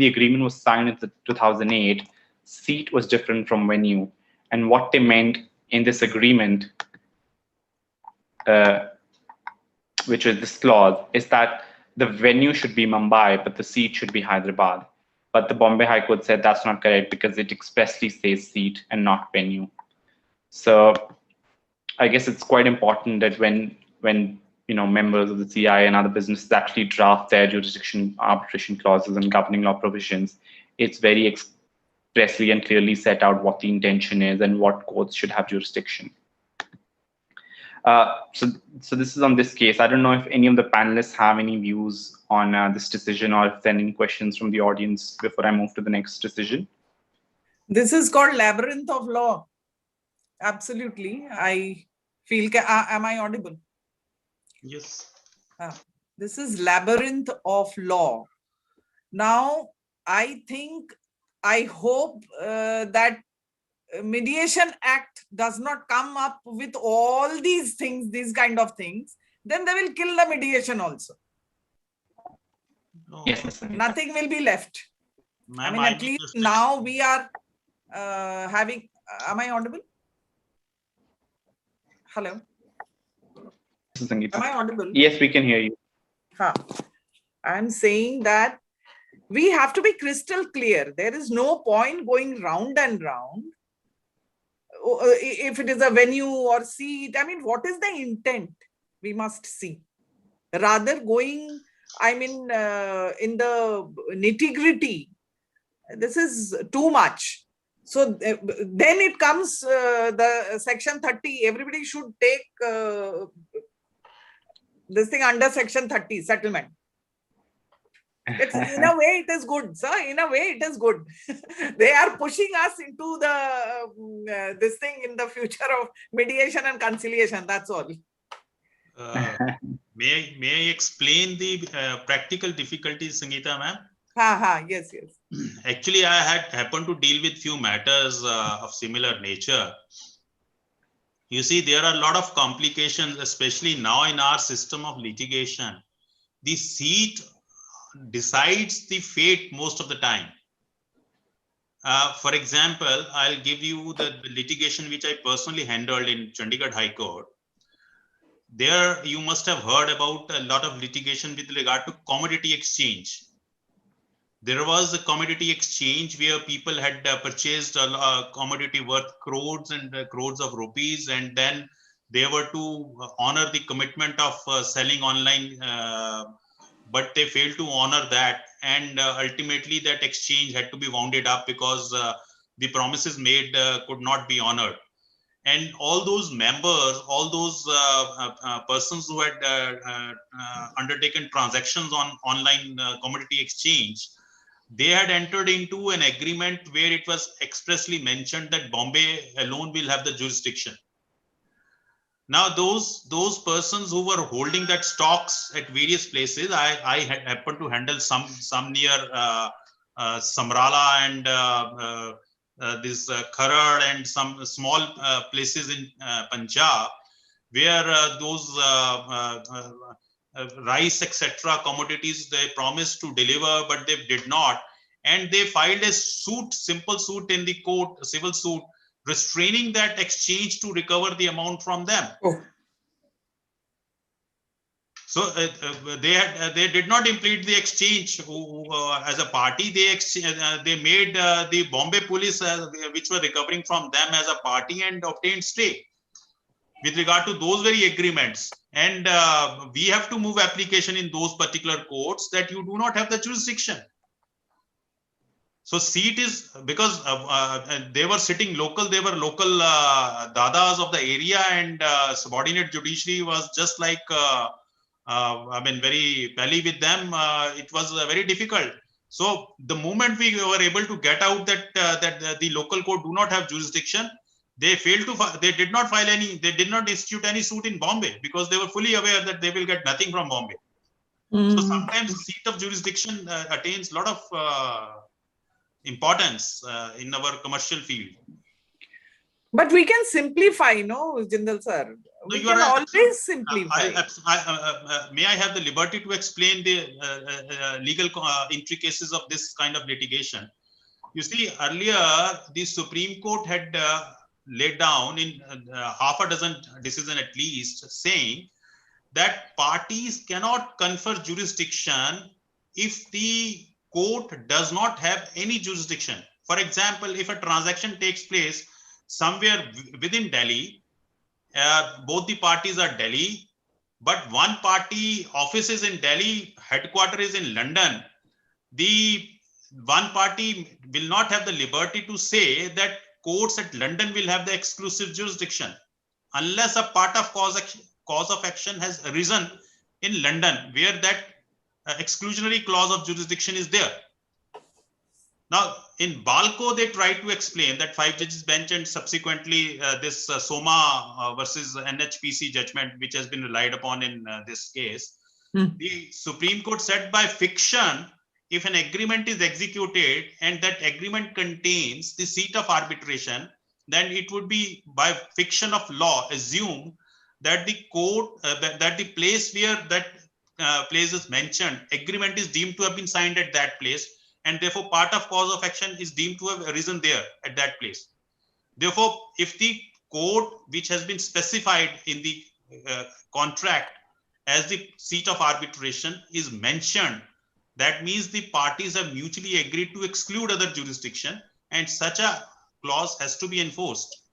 agreement was signed in 2008, seat was different from venue. And what they meant in this agreement, which is this clause, is that the venue should be Mumbai, but the seat should be Hyderabad. But the Bombay High Court said that's not correct because it expressly says seat and not venue. So I guess it's quite important that when members of the CI and other businesses actually draft their jurisdiction arbitration clauses and governing law provisions, it's very expressly and clearly set out what the intention is and what courts should have jurisdiction. So this is on this case. I don't know if any of the panelists have any views on this decision or if there are any questions from the audience before I move to the next decision. This is called labyrinth of law. Absolutely. I feel, am I audible? Yes. This is labyrinth of law. Now, I hope that Mediation Act does not come up with all these things, these kind of things, then they will kill the mediation also. No. Yes, nothing will be left. I mean, at least now we are having, am I audible? Hello? Am I audible? Yes, we can hear you. I'm saying that we have to be crystal clear. There is no point going round and round. If it is a venue or seat, I mean, what is the intent? We must see. Rather going, I mean, in the nitty-gritty, this is too much. So then it comes the section 30. Everybody should take this thing under section 30, settlement. It's, in a way, it is good, sir. In a way, it is good. They are pushing us into the this thing in the future of mediation and conciliation. That's all. May I explain the practical difficulties, Sangeeta, ma'am? Yes. Actually, I had happened to deal with few matters of similar nature. You see, there are a lot of complications, especially now in our system of litigation. The seat decides the fate most of the time. For example, I'll give you the litigation which I personally handled in Chandigarh High Court. There, you must have heard about a lot of litigation with regard to commodity exchange. There was a commodity exchange where people had purchased a commodity worth crores and crores of rupees, and then they were to honor the commitment of selling online, but they failed to honor that, and ultimately that exchange had to be wounded up because the promises made could not be honored. And all those members, all those persons who had undertaken transactions on online commodity exchange, they had entered into an agreement where it was expressly mentioned that Bombay alone will have the jurisdiction. Now, those persons who were holding that stocks at various places, I had happened to handle some near Samrala and this Kharad and some small places in Punjab. where those rice, etc., commodities they promised to deliver, but they did not. And they filed a suit, simple suit in the court, a civil suit, restraining that exchange to recover the amount from them. Oh. So they did not impede the exchange as a party. They made the Bombay police, which were recovering from them, as a party and obtained stay with regard to those very agreements. And we have to move application in those particular courts that you do not have the jurisdiction. So seat is because they were sitting local, they were local dadas of the area, and subordinate judiciary was just like, I mean, very pally with them. It was very difficult. So the moment we were able to get out that the local court do not have jurisdiction, they failed to, they did not file any, they did not institute any suit in Bombay because they were fully aware that they will get nothing from Bombay. So sometimes seat of jurisdiction attains a lot of importance in our commercial field. But we can simplify, no, Jindal sir? We can always simplify. May I have the liberty to explain the legal intricacies of this kind of litigation? You see, earlier, the Supreme Court had laid down in half a dozen decisions at least, saying that parties cannot confer jurisdiction if the court does not have any jurisdiction. For example, if a transaction takes place somewhere within Delhi, both the parties are Delhi, but one party office is in Delhi, headquarters is in London. The one party will not have the liberty to say that courts at London will have the exclusive jurisdiction unless a part of cause of action has arisen in London, where that exclusionary clause of jurisdiction is there. Now, in Balco, they tried to explain that 5 judges bench and subsequently this Soma versus NHPC judgment, which has been relied upon in this case. The Supreme Court said by fiction, if an agreement is executed and that agreement contains the seat of arbitration, then it would be by fiction of law assumed that the court, that the place where that place is mentioned, agreement is deemed to have been signed at that place, and therefore part of cause of action is deemed to have arisen there at that place. Therefore, if the court which has been specified in the contract as the seat of arbitration is mentioned, that means the parties have mutually agreed to exclude other jurisdiction, and such a clause has to be enforced.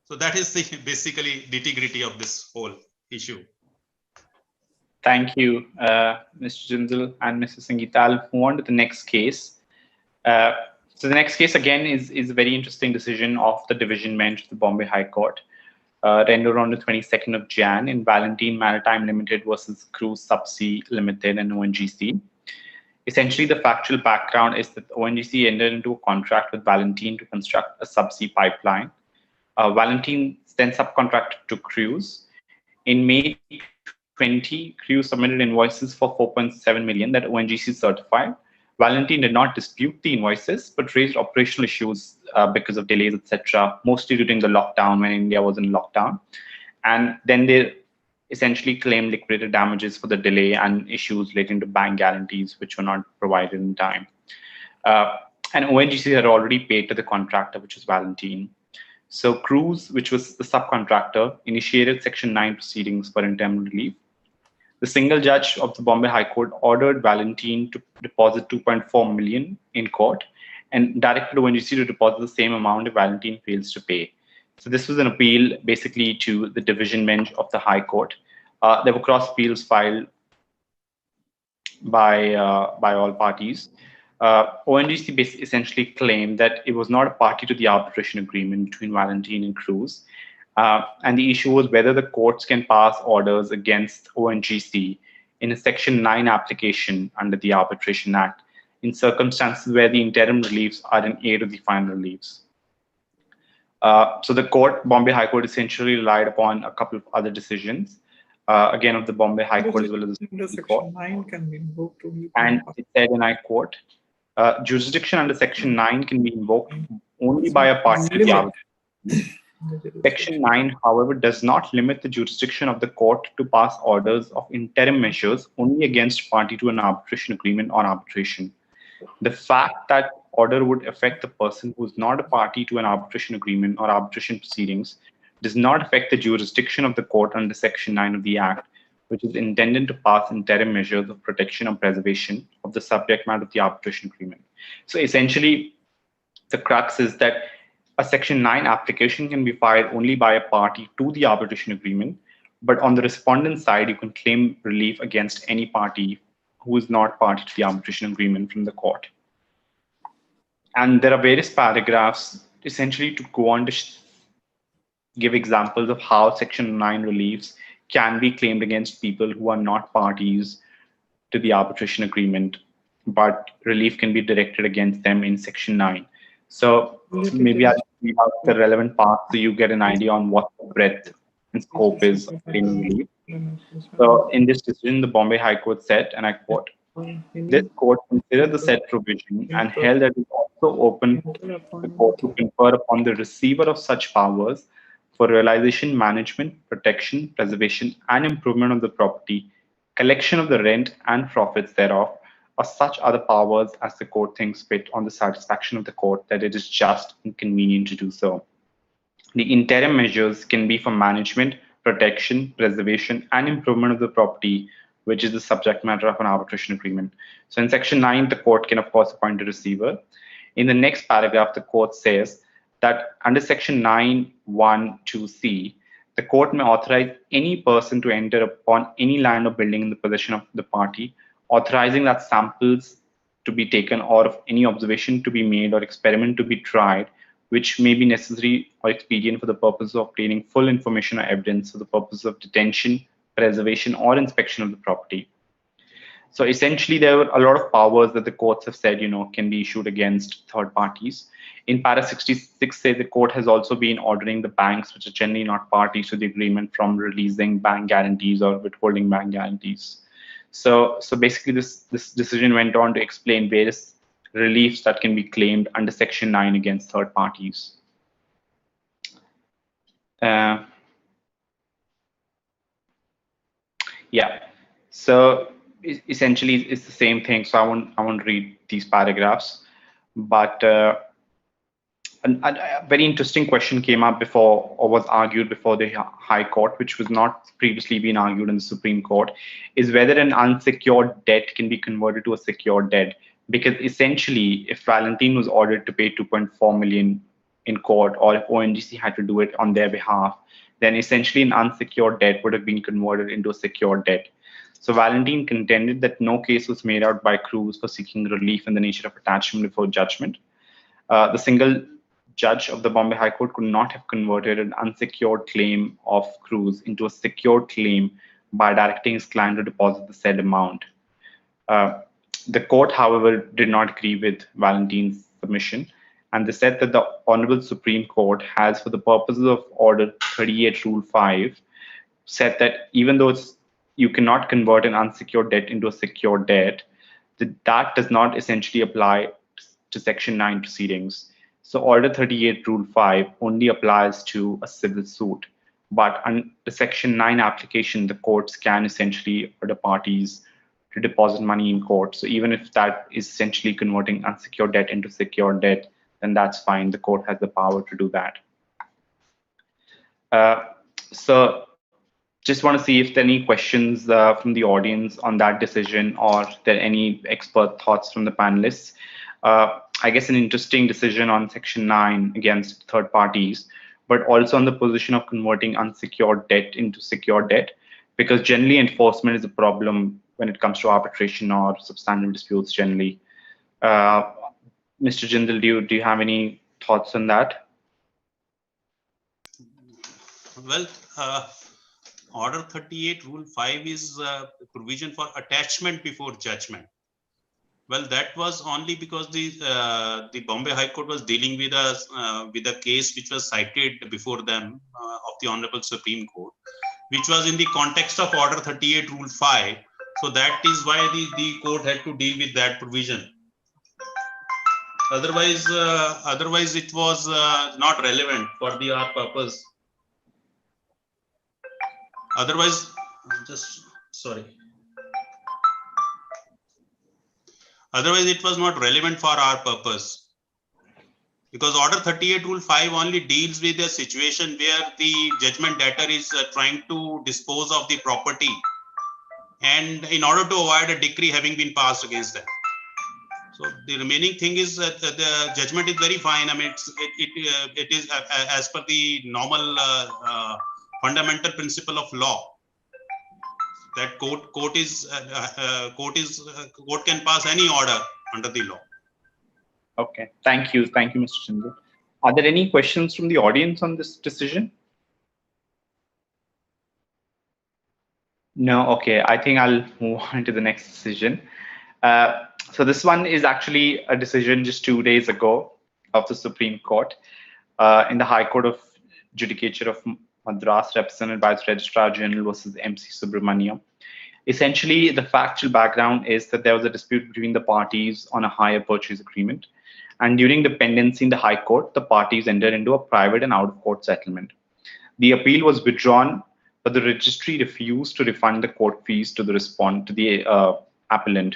So that is the basically nitty-gritty of this whole issue. Thank you, Mr. Jindal and Mrs. Sangeeta. I'll move on to the next case. So the next case again is a very interesting decision of the division bench of the Bombay High Court, rendered on the 22nd of Jan in Valentine Maritime Limited versus Kreuz Subsea Limited and ONGC. Essentially, the factual background is that ONGC entered into a contract with Valentine to construct a subsea pipeline. Valentine then subcontracted to Kreuz. In May 2020, Kreuz submitted invoices for 4.7 million that ONGC certified. Valentine did not dispute the invoices, but raised operational issues because of delays, etc., mostly during the lockdown when India was in lockdown. And then they essentially claimed liquidated damages for the delay and issues relating to bank guarantees, which were not provided in time. And ONGC had already paid to the contractor, which was Valentine. So Kreuz, which was the subcontractor, initiated Section 9 proceedings for interim relief. The single judge of the Bombay High Court ordered Valentine to deposit 2.4 million in court and directed ONGC to deposit the same amount if Valentine fails to pay. So this was an appeal basically to the division bench of the High Court. There were cross appeals filed by all parties. ONGC essentially claimed that it was not a party to the arbitration agreement between Valentine and Kreuz. And the issue was whether the courts can pass orders against ONGC in a Section 9 application under the Arbitration Act in circumstances where the interim reliefs are in aid of the final reliefs. So the court, Bombay High Court, essentially relied upon a couple of other decisions, again of the Bombay High Court as well as the Supreme Court. 9 can be invoked only. And it said, and I quote, jurisdiction under Section 9 can be invoked only by a party to the arbitration Section 9, however, does not limit the jurisdiction of the court to pass orders of interim measures only against party to an arbitration agreement or arbitration. The fact that order would affect the person who is not a party to an arbitration agreement or arbitration proceedings does not affect the jurisdiction of the court under Section 9 of the Act, which is intended to pass interim measures of protection or preservation of the subject matter of the arbitration agreement. So essentially, the crux is that a Section 9 application can be filed only by a party to the arbitration agreement, but on the respondent side, you can claim relief against any party who is not party to the arbitration agreement from the court. And there are various paragraphs essentially to go on to give examples of how Section 9 reliefs can be claimed against people who are not parties to the arbitration agreement, but relief can be directed against them in Section 9. So maybe I'll read out the relevant parts so you get an idea on what the breadth and scope is of claiming relief. So in this decision, the Bombay High Court said, and I quote, "This court considered the said provision and held that it also open the court to confer upon the receiver of such powers for realization, management, protection, preservation, and improvement of the property, collection of the rent and profits thereof, or such other powers as the court thinks fit on the satisfaction of the court that it is just and convenient to do so. The interim measures can be for management, protection, preservation, and improvement of the property, which is the subject matter of an arbitration agreement." So in Section 9, the court can, of course, appoint a receiver. In the next paragraph, the court says that under Section 9(1)(2)(c), the court may authorize any person to enter upon any land or building in the possession of the party, authorizing that samples to be taken or of any observation to be made or experiment to be tried, which may be necessary or expedient for the purpose of obtaining full information or evidence for the purpose of detention, preservation, or inspection of the property. So essentially, there were a lot of powers that the courts have said, can be issued against third parties. In para 66, say the court has also been ordering the banks, which are generally not parties to the agreement, from releasing bank guarantees or withholding bank guarantees. So basically, this decision went on to explain various reliefs that can be claimed under Section 9 against third parties. Yeah, so essentially it's the same thing. So I won't read these paragraphs, but a very interesting question came up before, or was argued before the High Court, which was not previously been argued in the Supreme Court, is whether an unsecured debt can be converted to a secured debt. Because essentially, if Valentine was ordered to pay 2.4 million in court, or if ONGC had to do it on their behalf, then essentially an unsecured debt would have been converted into a secured debt. So Valentine contended that no case was made out by Kreuz for seeking relief in the nature of attachment before judgment. The single judge of the Bombay High Court could not have converted an unsecured claim of Kreuz into a secured claim by directing his client to deposit the said amount. The court, however, did not agree with Valentine's submission, and they said that the Honorable Supreme Court has, for the purposes of Order 38 Rule 5, said that even though you cannot convert an unsecured debt into a secured debt, that does not essentially apply to Section 9 proceedings. So Order 38 Rule 5 only applies to a civil suit, but under Section 9 application, the courts can essentially order parties to deposit money in court. So even if that is essentially converting unsecured debt into secured debt, then that's fine. The court has the power to do that. So just want to see if there are any questions from the audience on that decision, or if there are any expert thoughts from the panelists. I guess an interesting decision on Section 9 against third parties, but also on the position of converting unsecured debt into secured debt, because generally enforcement is a problem when it comes to arbitration or substantive disputes generally. Mr. Jindal, do you have any thoughts on that? Well, Order 38 Rule 5 is provision for attachment before judgment. Well, that was only because the Bombay High Court was dealing with a case which was cited before them of the Honorable Supreme Court, which was in the context of Order 38 Rule 5. So that is why the court had to deal with that provision. Otherwise it was not relevant for our purpose. Otherwise, Otherwise, it was not relevant for our purpose. Because Order 38 Rule 5 only deals with a situation where the judgment debtor is trying to dispose of the property, and in order to avoid a decree having been passed against them. So the remaining thing is that the judgment is very fine. I mean, it is as per the normal fundamental principle of law, that court can pass any order under the law. Okay, thank you, Mr. Jindal. Are there any questions from the audience on this decision? No. Okay, I think I'll move on to the next decision. So this one is actually a decision just 2 days ago of the Supreme Court in the High Court of Judicature of Madras, represented by its Registrar General versus MC Subramaniam. Essentially, the factual background is that there was a dispute between the parties on a hire purchase agreement. And during the pendency in the High Court, the parties entered into a private and out-of-court settlement. The appeal was withdrawn, but the registry refused to refund the court fees to the appellant.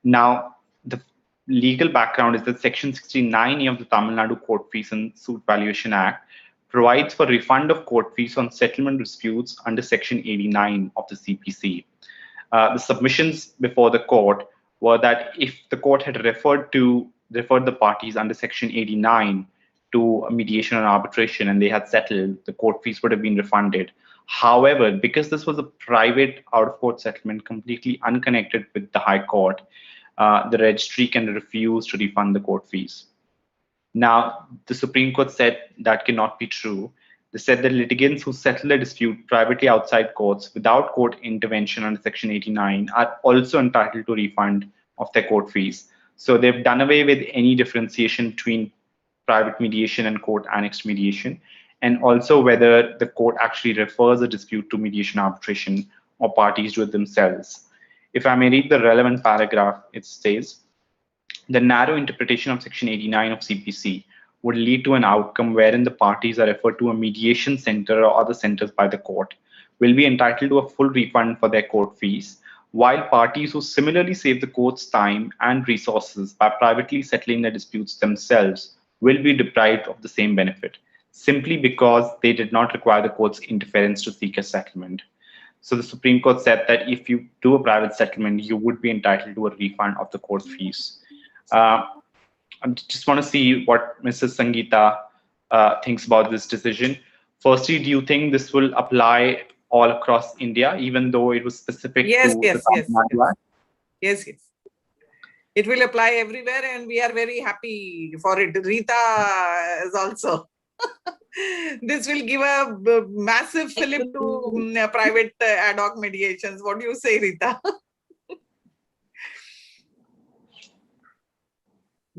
Now, the legal background is that Section 69A of the Tamil Nadu Court Fees and Suit Valuation Act provides for refund of court fees on settlement disputes under Section 89 of the CPC. The submissions before the court were that if the court had referred the parties under Section 89 to a mediation and arbitration and they had settled, the court fees would have been refunded. However, because this was a private out-of-court settlement completely unconnected with the High Court, the registry can refuse to refund the court fees. Now, the Supreme Court said that cannot be true. They said that litigants who settle a dispute privately outside courts without court intervention under Section 89 are also entitled to refund of their court fees. So they've done away with any differentiation between private mediation and court-annexed mediation, and also whether the court actually refers a dispute to mediation arbitration or parties do it themselves. If I may read the relevant paragraph, it says, the narrow interpretation of Section 89 of CPC would lead to an outcome wherein the parties are referred to a mediation center or other centers by the court will be entitled to a full refund for their court fees, while parties who similarly save the court's time and resources by privately settling their disputes themselves will be deprived of the same benefit, simply because they did not require the court's interference to seek a settlement. So the Supreme Court said that if you do a private settlement, you would be entitled to a refund of the court fees. I just want to see what Mrs. Sangeeta thinks about this decision. Firstly, do you think this will apply all across India, even though it was specific to the Tamil Nadu Act? Yes. It will apply everywhere, and we are very happy for it. Rita is also. This will give a massive fillip to private ad hoc mediations. What do you say, Rita?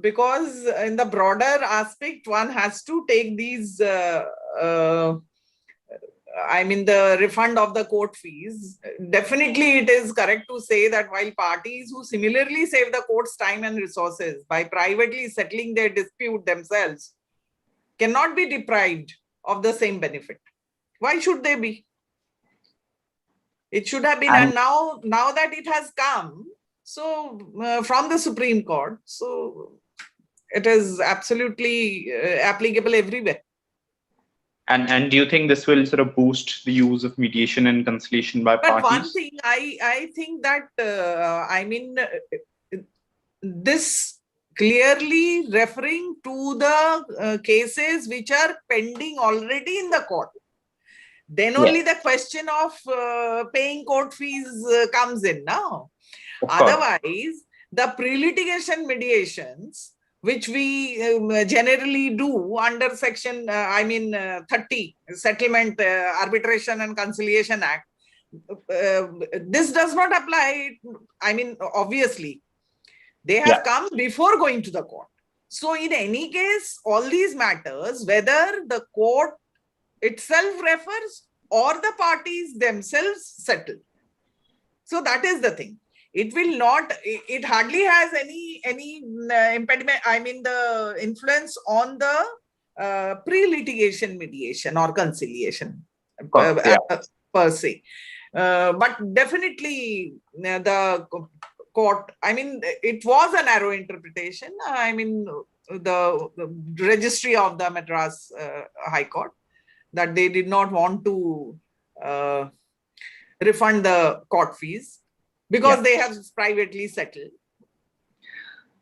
Because in the broader aspect, one has to take these, the refund of the court fees. Definitely, it is correct to say that while parties who similarly save the court's time and resources by privately settling their dispute themselves cannot be deprived of the same benefit. Why should they be? It should have been, and now that it has come, so from the Supreme Court, so it is absolutely applicable everywhere. And do you think this will sort of boost the use of mediation and conciliation by parties? But one thing, I think that, this clearly referring to the cases which are pending already in the court. Then only the question of paying court fees comes in now. Otherwise, the pre-litigation mediations, which we generally do under Section 30, Settlement, Arbitration and Conciliation Act, this does not apply. Obviously, they have come before going to the court. So in any case, all these matters, whether the court itself refers or the parties themselves settle. So that is the thing. it will not, it hardly has any impediment, I mean the influence on the pre-litigation mediation or conciliation per se. But definitely the court, I mean, it was a narrow interpretation. I mean, the registry of the Madras High Court, that they did not want to refund the court fees because they have privately settled.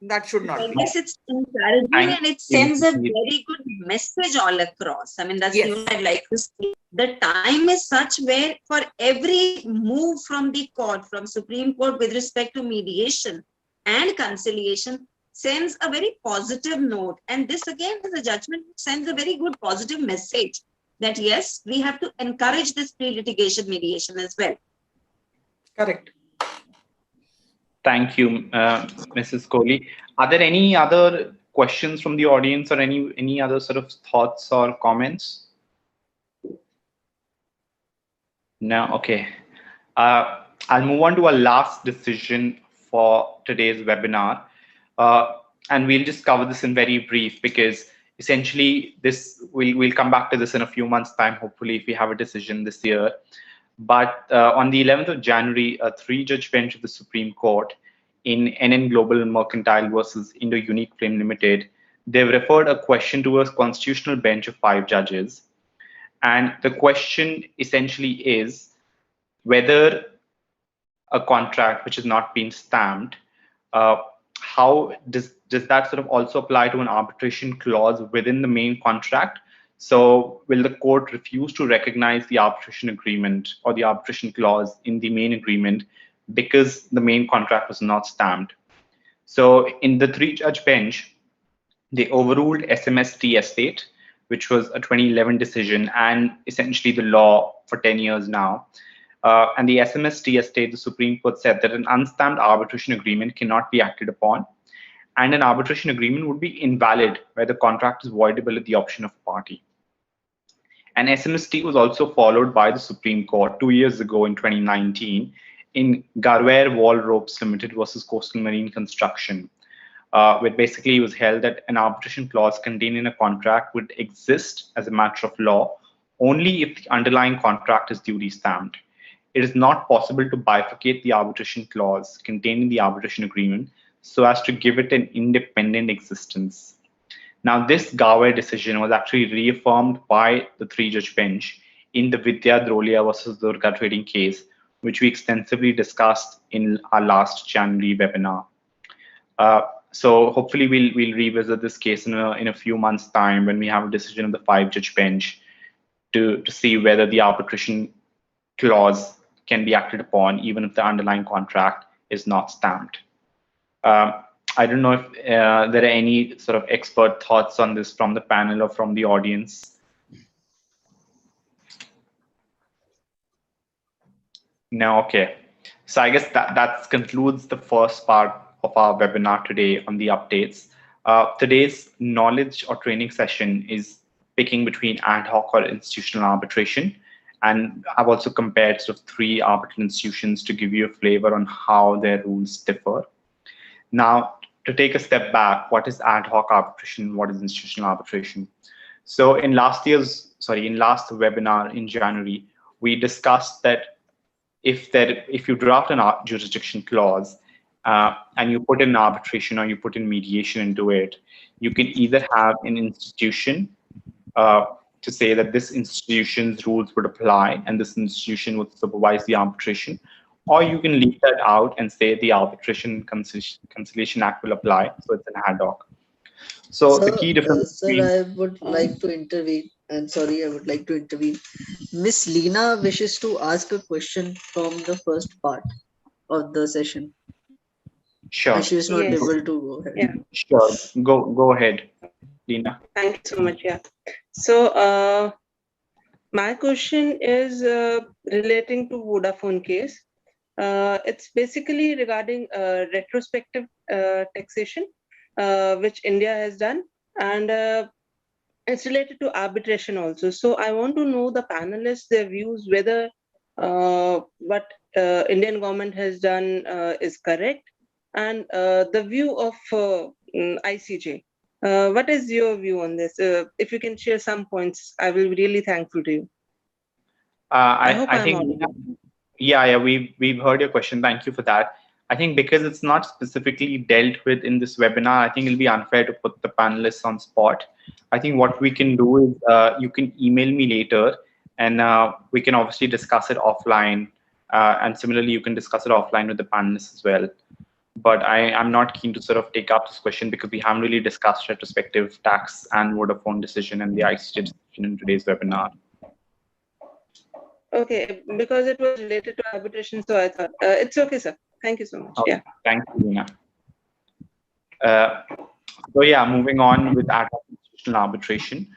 That should not I be. guess it's encouraging and it sends a very good message all across. I mean, that's what I'd like to say. The time is such where for every move from the court, from Supreme Court with respect to mediation and conciliation, sends a very positive note. And this again is a judgment which sends a very good positive message that yes, we have to encourage this pre-litigation mediation as well. Correct. Thank you, Mrs. Kohli. Are there any other questions from the audience or any other sort of thoughts or comments? No, okay. I'll move on to our last decision for today's webinar. And we'll just cover this in very brief because essentially this we'll come back to this in a few months' time, hopefully, if we have a decision this year. But on the 11th of January, a 3-judge bench of the Supreme Court in NN Global Mercantile versus Indo Unique Flame Limited, they've referred a question to a constitutional bench of 5 judges. And the question essentially is whether a contract which has not been stamped, how does that sort of also apply to an arbitration clause within the main contract? So will the court refuse to recognize the arbitration agreement or the arbitration clause in the main agreement because the main contract was not stamped? So in the 3-judge bench, they overruled SMST Estate, which was a 2011 decision and essentially the law for 10 years now. And the SMST Estate, the Supreme Court said that an unstamped arbitration agreement cannot be acted upon, and an arbitration agreement would be invalid where the contract is voidable at the option of a party. And SMST was also followed by the Supreme Court 2 years ago in 2019 in Garware Wall Ropes Limited versus Coastal Marine Construction, where basically it was held that an arbitration clause contained in a contract would exist as a matter of law only if the underlying contract is duly stamped. It is not possible to bifurcate the arbitration clause contained in the arbitration agreement so as to give it an independent existence. Now, this Garware decision was actually reaffirmed by the 3-judge bench in the Vidya Drolia versus Durga trading case, which we extensively discussed in our last January webinar. So hopefully we'll revisit this case in a few months' time when we have a decision of the 5-judge bench to see whether the arbitration clause can be acted upon even if the underlying contract is not stamped. I don't know if there are any sort of expert thoughts on this from the panel or from the audience. No, okay. So I guess that concludes the first part of our webinar today on the updates. Today's knowledge or training session is picking between ad hoc or institutional arbitration. And I've also compared sort of 3 arbitral institutions to give you a flavor on how their rules differ. Now, to take a step back, what is ad hoc arbitration? What is institutional arbitration? So in last webinar in January, we discussed that if you draft a jurisdiction clause and you put in arbitration or you put in mediation into it, you can either have an institution to say that this institution's rules would apply and this institution would supervise the arbitration, or you can leave that out and say the Arbitration Conciliation Act will apply, so it's an ad hoc. So the key difference. Sir, I would like to intervene. And sorry, I would like to intervene. Miss Leena wishes to ask a question from the first part of the session. Sure. And she is not Yes. able to go ahead. Yeah. Sure. Go ahead, Leena. Thank you so much. Yeah. So my question is relating to Vodafone case. It's basically regarding retrospective taxation, which India has done, and it's related to arbitration also. So I want to know the panelists, their views, whether what Indian government has done is correct, and the view of ICJ. What is your view on this? If you can share some points, I will be really thankful to you. I hope I'm think, audible. yeah, we've heard your question. Thank you for that. I think because it's not specifically dealt with in this webinar, I think it'll be unfair to put the panelists on spot. I think what we can do is you can email me later, and we can obviously discuss it offline. And similarly, you can discuss it offline with the panelists as well. But I'm not keen to sort of take up this question because we haven't really discussed retrospective tax and Vodafone decision and the ICJ decision in today's webinar. Okay, because it was related to arbitration, so I thought it's okay, sir. Thank you so much. Okay. Yeah. Thank you, Veena. So yeah, moving on with ad hoc institutional arbitration.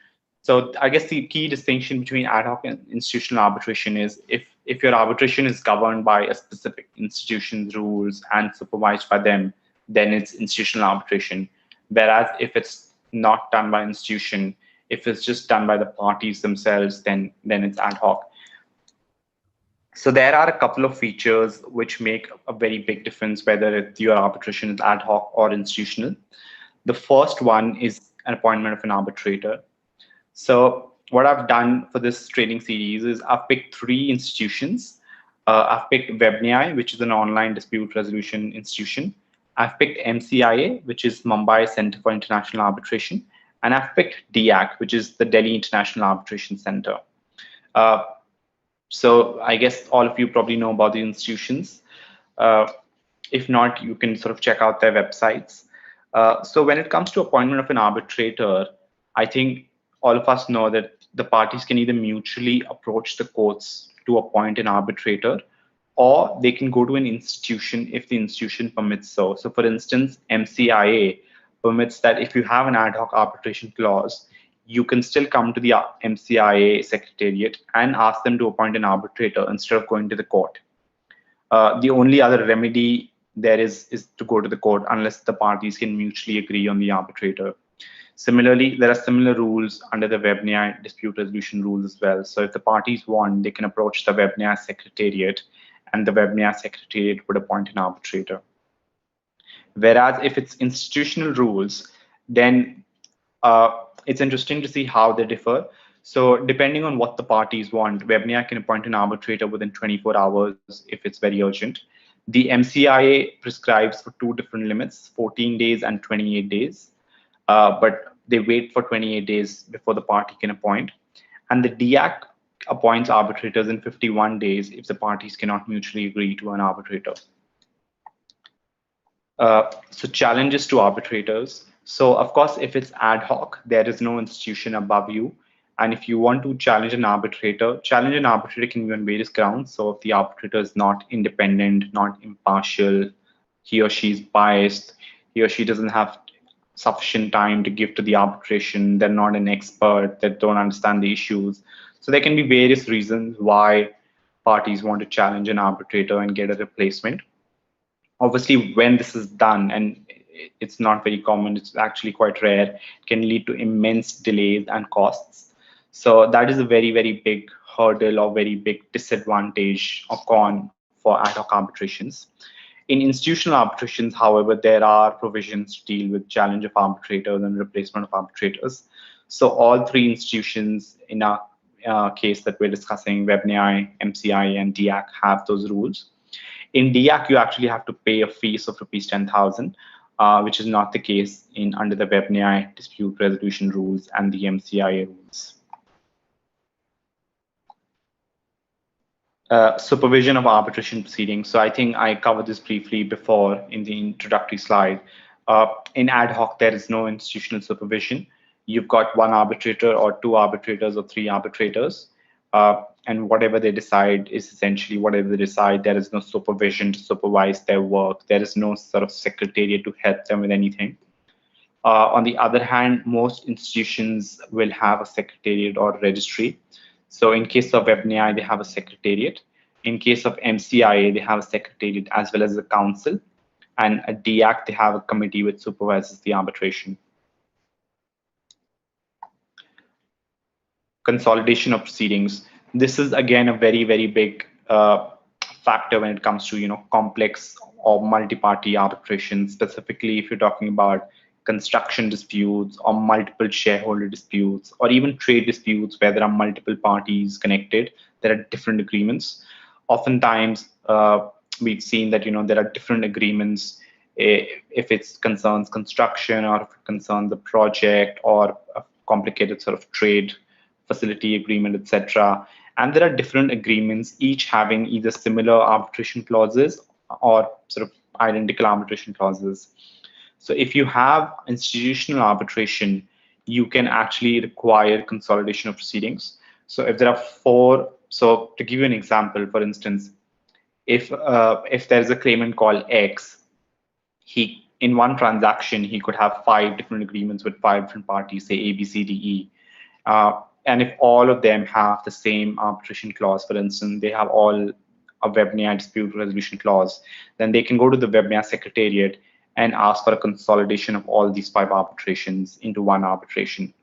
So I guess the key distinction between ad hoc and institutional arbitration is if your arbitration is governed by a specific institution's rules and supervised by them, then it's institutional arbitration. Whereas if it's not done by institution, if it's just done by the parties themselves, then it's ad hoc. So there are a couple of features which make a very big difference whether your arbitration is ad hoc or institutional. The first one is an appointment of an arbitrator. So what I've done for this training series is I've picked 3 institutions. I've picked WebNyAI, which is an online dispute resolution institution. I've picked MCIA, which is Mumbai Center for International Arbitration. And I've picked DAC, which is the Delhi International Arbitration Center. So I guess all of you probably know about the institutions. If not, you can sort of check out their websites. So when it comes to appointment of an arbitrator, I think all of us know that the parties can either mutually approach the courts to appoint an arbitrator, or they can go to an institution if the institution permits so. So for instance, MCIA permits that if you have an ad hoc arbitration clause, you can still come to the MCIA secretariat and ask them to appoint an arbitrator instead of going to the court. The only other remedy there is to go to the court unless the parties can mutually agree on the arbitrator. Similarly, there are similar rules under the WebNyAI dispute resolution rules as well. So if the parties want, they can approach the WebNyAI secretariat and the WebNyAI secretariat would appoint an arbitrator. Whereas if it's institutional rules, then it's interesting to see how they differ. So depending on what the parties want, WebNyAI can appoint an arbitrator within 24 hours if it's very urgent. The MCIA prescribes for 2 different limits, 14 days and 28 days. But they wait for 28 days before the party can appoint. And the DAC appoints arbitrators in 51 days if the parties cannot mutually agree to an arbitrator. So challenges to arbitrators. So of course, if it's ad hoc, there is no institution above you. And if you want to challenge an arbitrator can be on various grounds. So if the arbitrator is not independent, not impartial, he or she is biased, he or she doesn't have sufficient time to give to the arbitration, they're not an expert, they don't understand the issues. So there can be various reasons why parties want to challenge an arbitrator and get a replacement. Obviously, when this is done, and it's not very common, it's actually quite rare, it can lead to immense delays and costs. So that is a very, very big hurdle or very big disadvantage or con for ad hoc arbitrations. In institutional arbitrations, however, there are provisions to deal with challenge of arbitrators and replacement of arbitrators. So all 3 institutions in our case that we're discussing, WebNyAI, MCI, and DAC, have those rules. In DAC, you actually have to pay a fees of rupees 10,000, which is not the case under the WebNyAI dispute resolution rules and the MCIA rules. Supervision of arbitration proceedings. So I think I covered this briefly before in the introductory slide. In ad hoc, there is no institutional supervision. You've got 1 arbitrator or 2 arbitrators or 3 arbitrators. And whatever they decide is essentially whatever they decide. There is no supervision to supervise their work. There is no sort of secretariat to help them with anything. On the other hand, most institutions will have a secretariat or registry. So in case of WebNyAI, they have a secretariat. In case of MCIA, they have a secretariat as well as a council. And at DAC, they have a committee which supervises the arbitration. Consolidation of proceedings. This is again a very, very big factor when it comes to complex or multi-party arbitration, specifically if you're talking about construction disputes or multiple shareholder disputes or even trade disputes where there are multiple parties connected. There are different agreements. Oftentimes we've seen that there are different agreements if it concerns construction or if it concerns the project or a complicated sort of trade facility agreement, etc. And there are different agreements, each having either similar arbitration clauses or sort of identical arbitration clauses. So if you have institutional arbitration, you can actually require consolidation of proceedings. So if there are four, so to give you an example, for instance, if there is a claimant called X, he in one transaction he could have 5 different agreements with 5 different parties, say A, B, C, D, E. And if all of them have the same arbitration clause, for instance, they have all a WebNIA dispute resolution clause, then they can go to the WebNIA secretariat and ask for a consolidation of all these 5 arbitrations into one arbitration.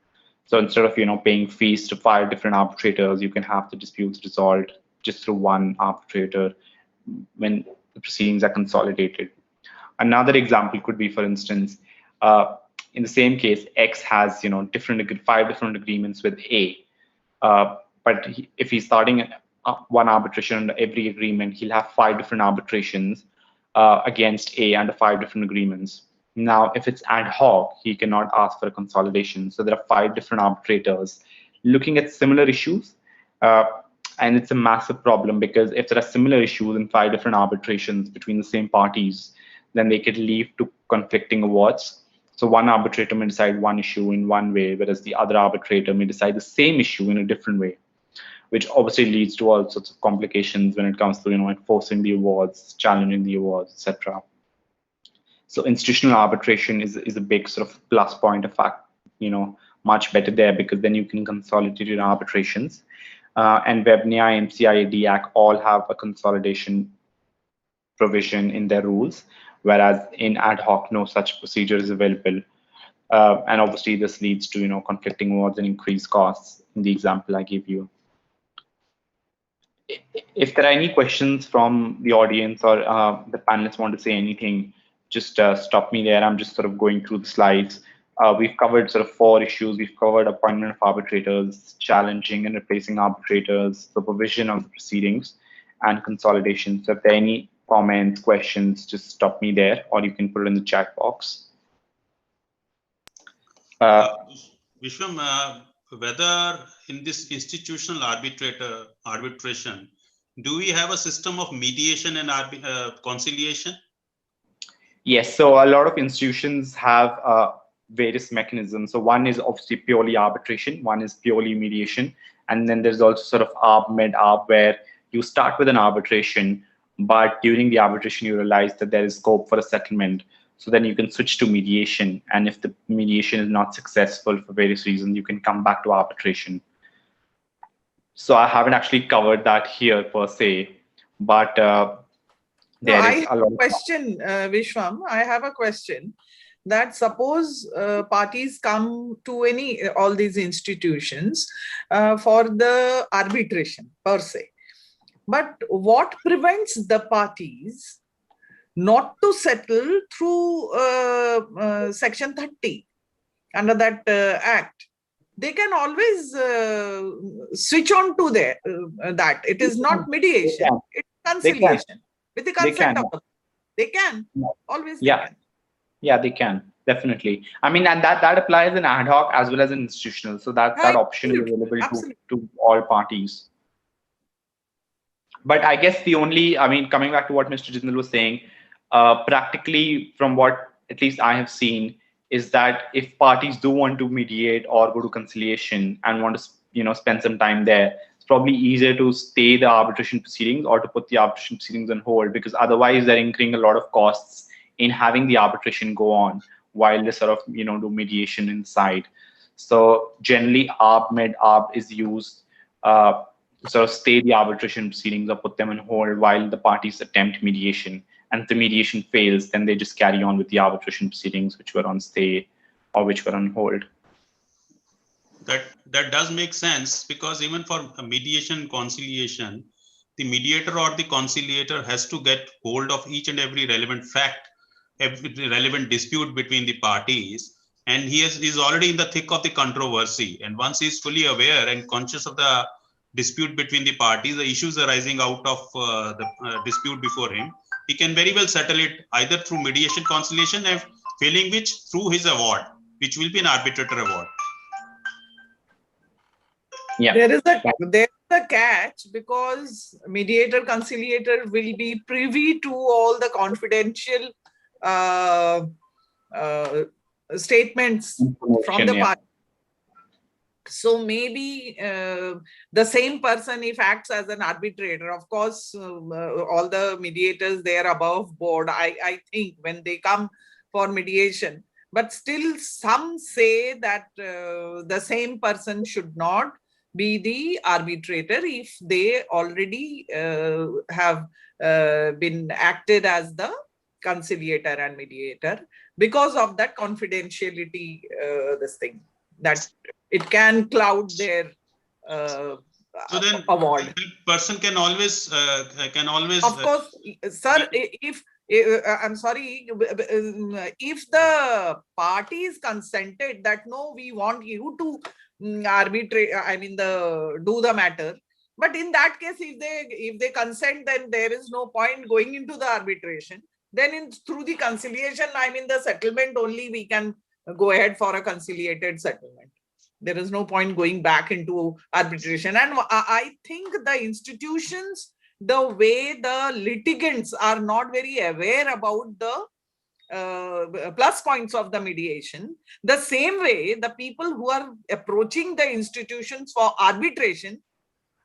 So instead of paying fees to 5 different arbitrators, you can have the disputes resolved just through one arbitrator when the proceedings are consolidated. Another example could be, for instance, in the same case, X has 5 different agreements with A, but if he's starting one arbitration under every agreement, he'll have 5 different arbitrations against A under 5 different agreements. Now, if it's ad hoc, he cannot ask for a consolidation. So there are 5 different arbitrators looking at similar issues, and it's a massive problem because if there are similar issues in 5 different arbitrations between the same parties, then they could lead to conflicting awards. So one arbitrator may decide one issue in one way, whereas the other arbitrator may decide the same issue in a different way, which obviously leads to all sorts of complications when it comes to enforcing the awards, challenging the awards, etc. So institutional arbitration is a big sort of plus point of fact, much better there because then you can consolidate your arbitrations. And WebNIA, MCI, DAC all have a consolidation provision in their rules, whereas in ad hoc, no such procedure is available. And obviously this leads to conflicting awards and increased costs in the example I gave you. If there are any questions from the audience or the panelists want to say anything, just stop me there. I'm just sort of going through the slides. We've covered sort of 4 issues. We've covered appointment of arbitrators, challenging and replacing arbitrators, supervision of the proceedings, and consolidation. So if there are any comments, questions, just stop me there, or you can put it in the chat box. Vishwam, whether in this institutional arbitration, do we have a system of mediation and conciliation? Yes, so a lot of institutions have various mechanisms. So one is obviously purely arbitration, one is purely mediation, and then there's also sort of ARB, Med-ARB, where you start with an arbitration, but during the arbitration you realize that there is scope for a settlement. So then you can switch to mediation, and if the mediation is not successful for various reasons, you can come back to arbitration. So I haven't actually covered that here per se, but there is a lot of question, Vishwam. I have a question. That suppose parties come to all these institutions for the arbitration per se, but what prevents the parties not to settle through Section 30 under that Act? They can always switch on to that. It is not mediation, it's conciliation. With the consent of the, they can always. Yeah, they can. Yeah, they can definitely. I mean, and that applies in ad hoc as well as in institutional. So that option is available to all parties. But I guess the only, coming back to what Mr. Jindal was saying, practically from what at least I have seen, is that if parties do want to mediate or go to conciliation and want to spend some time there, it's probably easier to stay the arbitration proceedings or to put the arbitration proceedings on hold, because otherwise they're incurring a lot of costs in having the arbitration go on while they sort of do mediation inside. So generally ARB, Med-ARB is used to sort of stay the arbitration proceedings or put them on hold while the parties attempt mediation. And if the mediation fails, then they just carry on with the arbitration proceedings which were on stay or which were on hold. That does make sense, because even for mediation conciliation, the mediator or the conciliator has to get hold of each and every relevant fact, every relevant dispute between the parties, and he is already in the thick of the controversy. And once he is fully aware and conscious of the dispute between the parties, the issues arising out of the dispute before him, he can very well settle it either through mediation, conciliation, and failing which through his award, which will be an arbitrator award. Yeah. There is a catch, because mediator conciliator will be privy to all the confidential statements from the party. So maybe the same person, if acts as an arbitrator, of course, all the mediators, they are above board, I think, when they come for mediation. But still, some say that the same person should not be the arbitrator if they already have been acted as the conciliator and mediator, because of that confidentiality, this thing, that it can cloud their So then award. that person can always Of course, sir, if I'm sorry, if the parties consented that no, we want you to arbitrate, I mean do the matter, but in that case, if they consent, then there is no point going into the arbitration. Then through the conciliation, I mean the settlement only, we can go ahead for a conciliated settlement. There is no point going back into arbitration. And I think the institutions, the way the litigants are not very aware about the plus points of the mediation, the same way the people who are approaching the institutions for arbitration,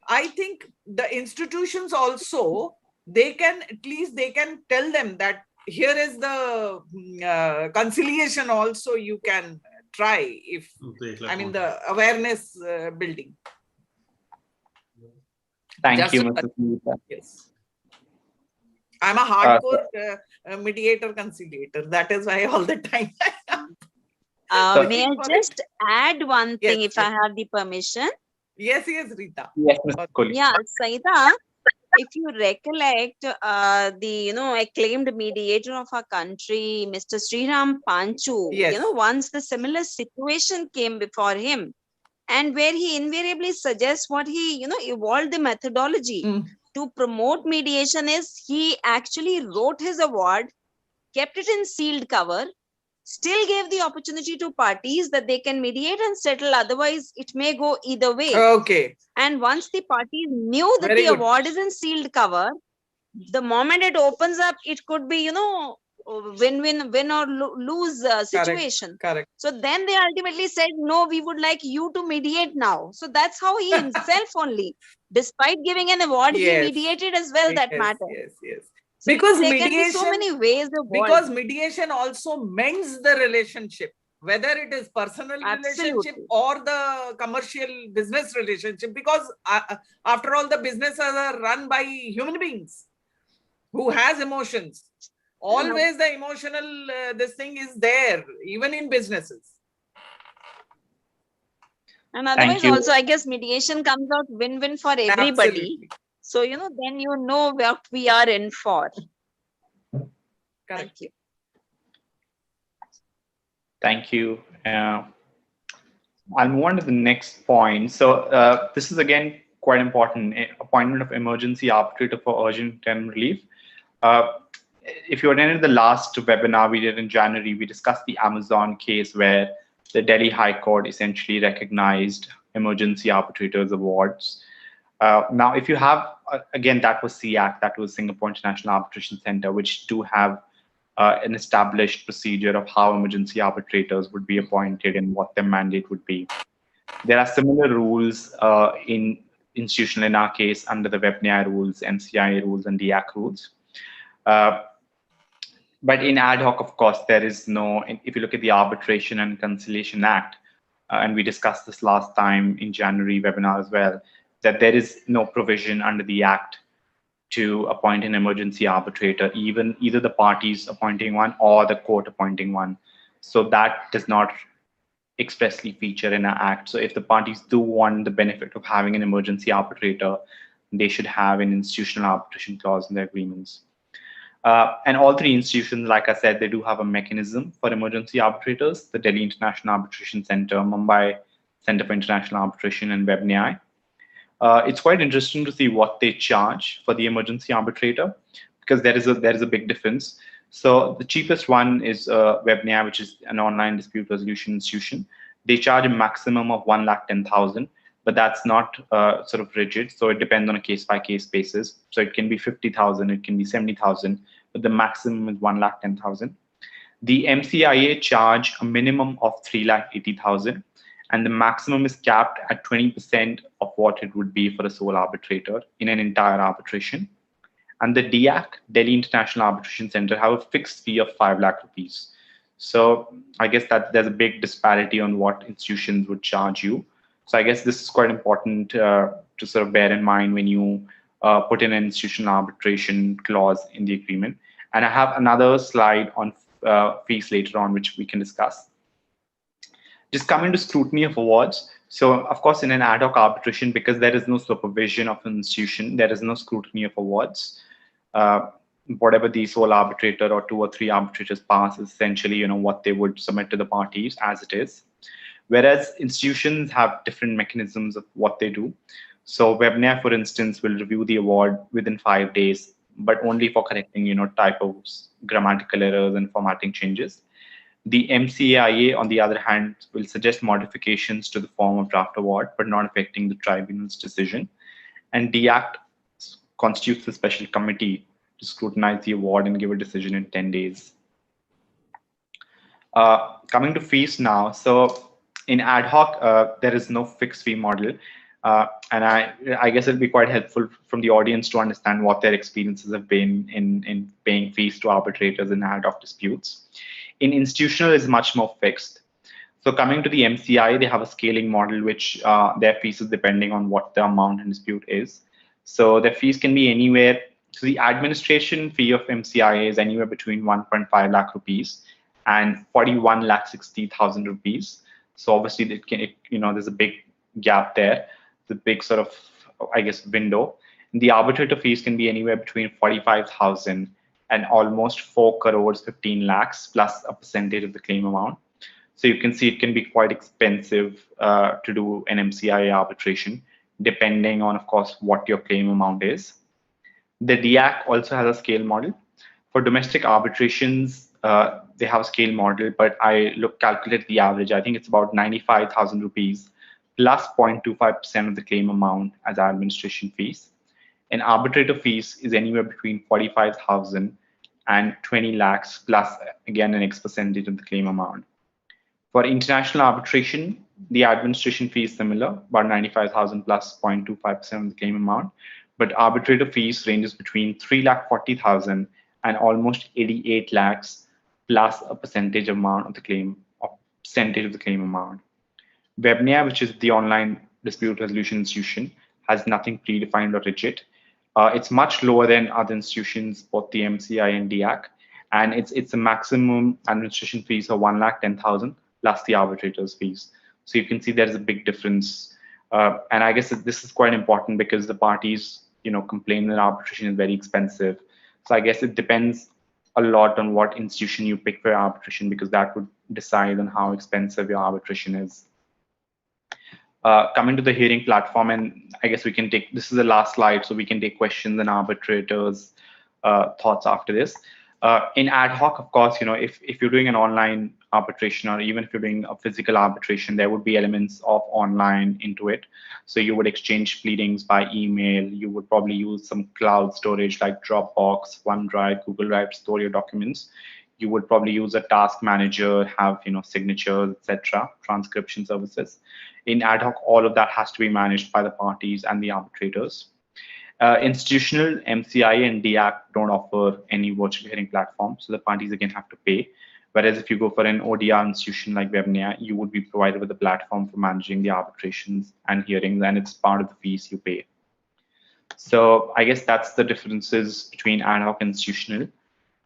I think the institutions also, they can, at least they can tell them that here is the conciliation also you can try, if I mean the awareness building. Thank you, Mr. Sangeeta. Yes. I'm a hardcore mediator conciliator. That is why all the time. May I just add one thing, if I have the permission? Yes, Rita. Yes, Mr. Kohli. Yeah, Sangeeta, if you recollect, the acclaimed mediator of our country, Mr. Sriram Panchu, once the similar situation came before him, and where he invariably suggests what he evolved the methodology to promote mediation is, he actually wrote his award, kept it in sealed cover, still gave the opportunity to parties that they can mediate and settle, otherwise it may go either way. Okay. And once the parties knew that the award is in sealed cover, the moment it opens up, it could be, win or lose situation. Correct. So then they ultimately said, no, we would like you to mediate now. So that's how he himself only, despite giving an award, he mediated as well that matter. Yes. So because there mediation, can be so many ways of because mediation also mends the relationship, whether it is personal relationship or the commercial business relationship, because after all, the businesses are run by human beings who has emotions. Always the emotional this thing is there, even in businesses. And otherwise also, I guess mediation comes out win-win for everybody. Absolutely. So, then you know what we are in for. Correct. Thank you. Thank you. I'll move on to the next point. So this is again quite important. Appointment of emergency arbitrator for urgent interim relief. If you attended the last webinar we did in January, we discussed the Amazon case where the Delhi High Court essentially recognized emergency arbitrators awards. Now, if you have, again, that was SEAC, that was Singapore International Arbitration Center, which do have an established procedure of how emergency arbitrators would be appointed and what their mandate would be. There are similar rules in institutional, in our case, under the WebNI rules, MCI rules, and DAC rules. But in ad hoc, of course, there is no, if you look at the Arbitration and Conciliation Act, and we discussed this last time in January webinar as well, that there is no provision under the Act to appoint an emergency arbitrator, either the parties appointing one or the court appointing one. So that does not expressly feature in our Act. So if the parties do want the benefit of having an emergency arbitrator, they should have an institutional arbitration clause in their agreements. And all three institutions, like I said, they do have a mechanism for emergency arbitrators: the Delhi International Arbitration Center, Mumbai Center for International Arbitration, and WebNI. It's quite interesting to see what they charge for the emergency arbitrator, because there is a big difference. So the cheapest one is WebNI, which is an online dispute resolution institution. They charge a maximum of 1,10,000, but that's not sort of rigid. So it depends on a case-by-case basis. So it can be 50,000, it can be 70,000, but the maximum is 1,10,000. The MCIA charge a minimum of 3,80,000, and the maximum is capped at 20% of what it would be for a sole arbitrator in an entire arbitration. And the DIAC, Delhi International Arbitration Center, have a fixed fee of 5 lakh rupees. So I guess that there's a big disparity on what institutions would charge you. So I guess this is quite important to sort of bear in mind when you put in an institutional arbitration clause in the agreement. And I have another slide on fees later on, which we can discuss. Just coming to scrutiny of awards. So of course, in an ad hoc arbitration, because there is no supervision of an institution, there is no scrutiny of awards. Whatever the sole arbitrator or 2 or 3 arbitrators pass is essentially, what they would submit to the parties as it is. Whereas institutions have different mechanisms of what they do. So WebNI, for instance, will review the award within 5 days, but only for correcting, typos, grammatical errors, and formatting changes. The MCAIA, on the other hand, will suggest modifications to the form of draft award, but not affecting the tribunal's decision. And DIAC constitutes a special committee to scrutinize the award and give a decision in 10 days. Coming to fees now. So in ad hoc, there is no fixed fee model. And I guess it'll be quite helpful from the audience to understand what their experiences have been in paying fees to arbitrators in ad hoc disputes. In institutional, is much more fixed. So coming to the MCI, they have a scaling model, which their fees is depending on what the amount in dispute is. So their fees can be anywhere. So the administration fee of MCI is anywhere between 1.5 lakh rupees and 41,60,000 rupees. So obviously, there's a big gap there, the big sort of, I guess, window. And the arbitrator fees can be anywhere between 45,000 and almost 4 crores 15 lakhs plus a percentage of the claim amount. So you can see it can be quite expensive to do an MCI arbitration, depending on, of course, what your claim amount is. The DIAC also has a scale model. For domestic arbitrations, they have a scale model, but I calculated the average. I think it's about 95,000 rupees plus 0.25% of the claim amount as administration fees. And arbitrator fees is anywhere between 45,000 and 20 lakhs plus, again, an X percentage of the claim amount. For international arbitration, the administration fee is similar, about 95,000 plus 0.25% of the claim amount. But arbitrator fees ranges between 3,40,000 and almost 88 lakhs plus a percentage amount of the claim, amount. WebNI, which is the online dispute resolution institution, has nothing predefined or rigid. It's much lower than other institutions, both the MCI and DIAC, and it's a maximum administration fees of 1,10,000 plus the arbitrator's fees. So you can see there's a big difference, and I guess this is quite important because the parties, complain that arbitration is very expensive. So I guess it depends a lot on what institution you pick for your arbitration, because that would decide on how expensive your arbitration is. Coming to the hearing platform, and I guess we can take, this is the last slide, so we can take questions and arbitrators' thoughts after this. In ad hoc, of course, if you're doing an online arbitration, or even if you're doing a physical arbitration, there would be elements of online into it. So you would exchange pleadings by email. You would probably use some cloud storage like Dropbox, OneDrive, Google Drive to store your documents. You would probably use a task manager, have signatures, etc., transcription services. In ad hoc, all of that has to be managed by the parties and the arbitrators. Institutional, MCI and DIAC don't offer any virtual hearing platform, so the parties again have to pay. Whereas if you go for an ODR institution like WebNI, you would be provided with a platform for managing the arbitrations and hearings, and it's part of the fees you pay. So I guess that's the differences between ad hoc and institutional.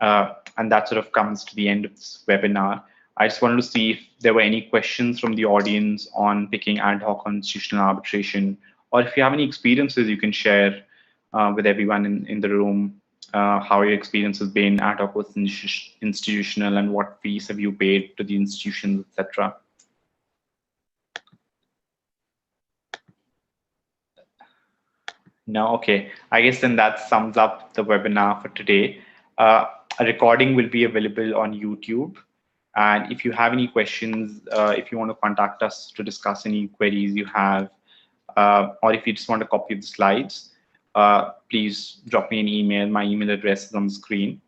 And that sort of comes to the end of this webinar. I just wanted to see if there were any questions from the audience on picking ad hoc or institutional arbitration, or if you have any experiences you can share with everyone in the room, how your experience has been at HOC institutional, and what fees have you paid to the institutions, etc. No, okay. I guess then that sums up the webinar for today. A recording will be available on YouTube. And if you have any questions, if you want to contact us to discuss any queries you have, or if you just want a copy of the slides, please drop me an email. My email address is on the screen.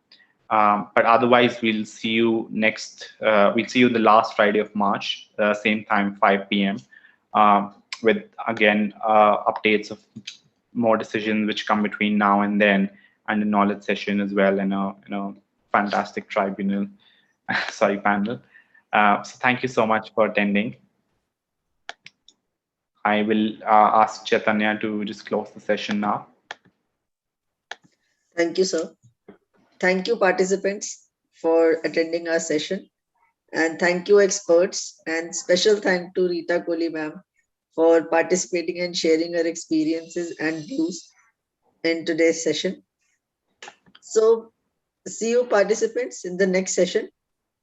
But otherwise, we'll see you next. We'll see you the last Friday of March, same time, 5 p.m. With again updates of more decisions which come between now and then, and a knowledge session as well, and a fantastic tribunal, sorry, panel. So thank you so much for attending. I will ask Chaitanya to just close the session now. Thank you, sir. Thank you, participants, for attending our session. And thank you, experts. And special thank to Rita Kohli ma'am for participating and sharing her experiences and views in today's session. So see you, participants, in the next session.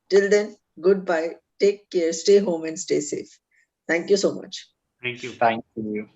Till then, goodbye. Take care, stay home, and stay safe. Thank you so much. Thank you. Thank you.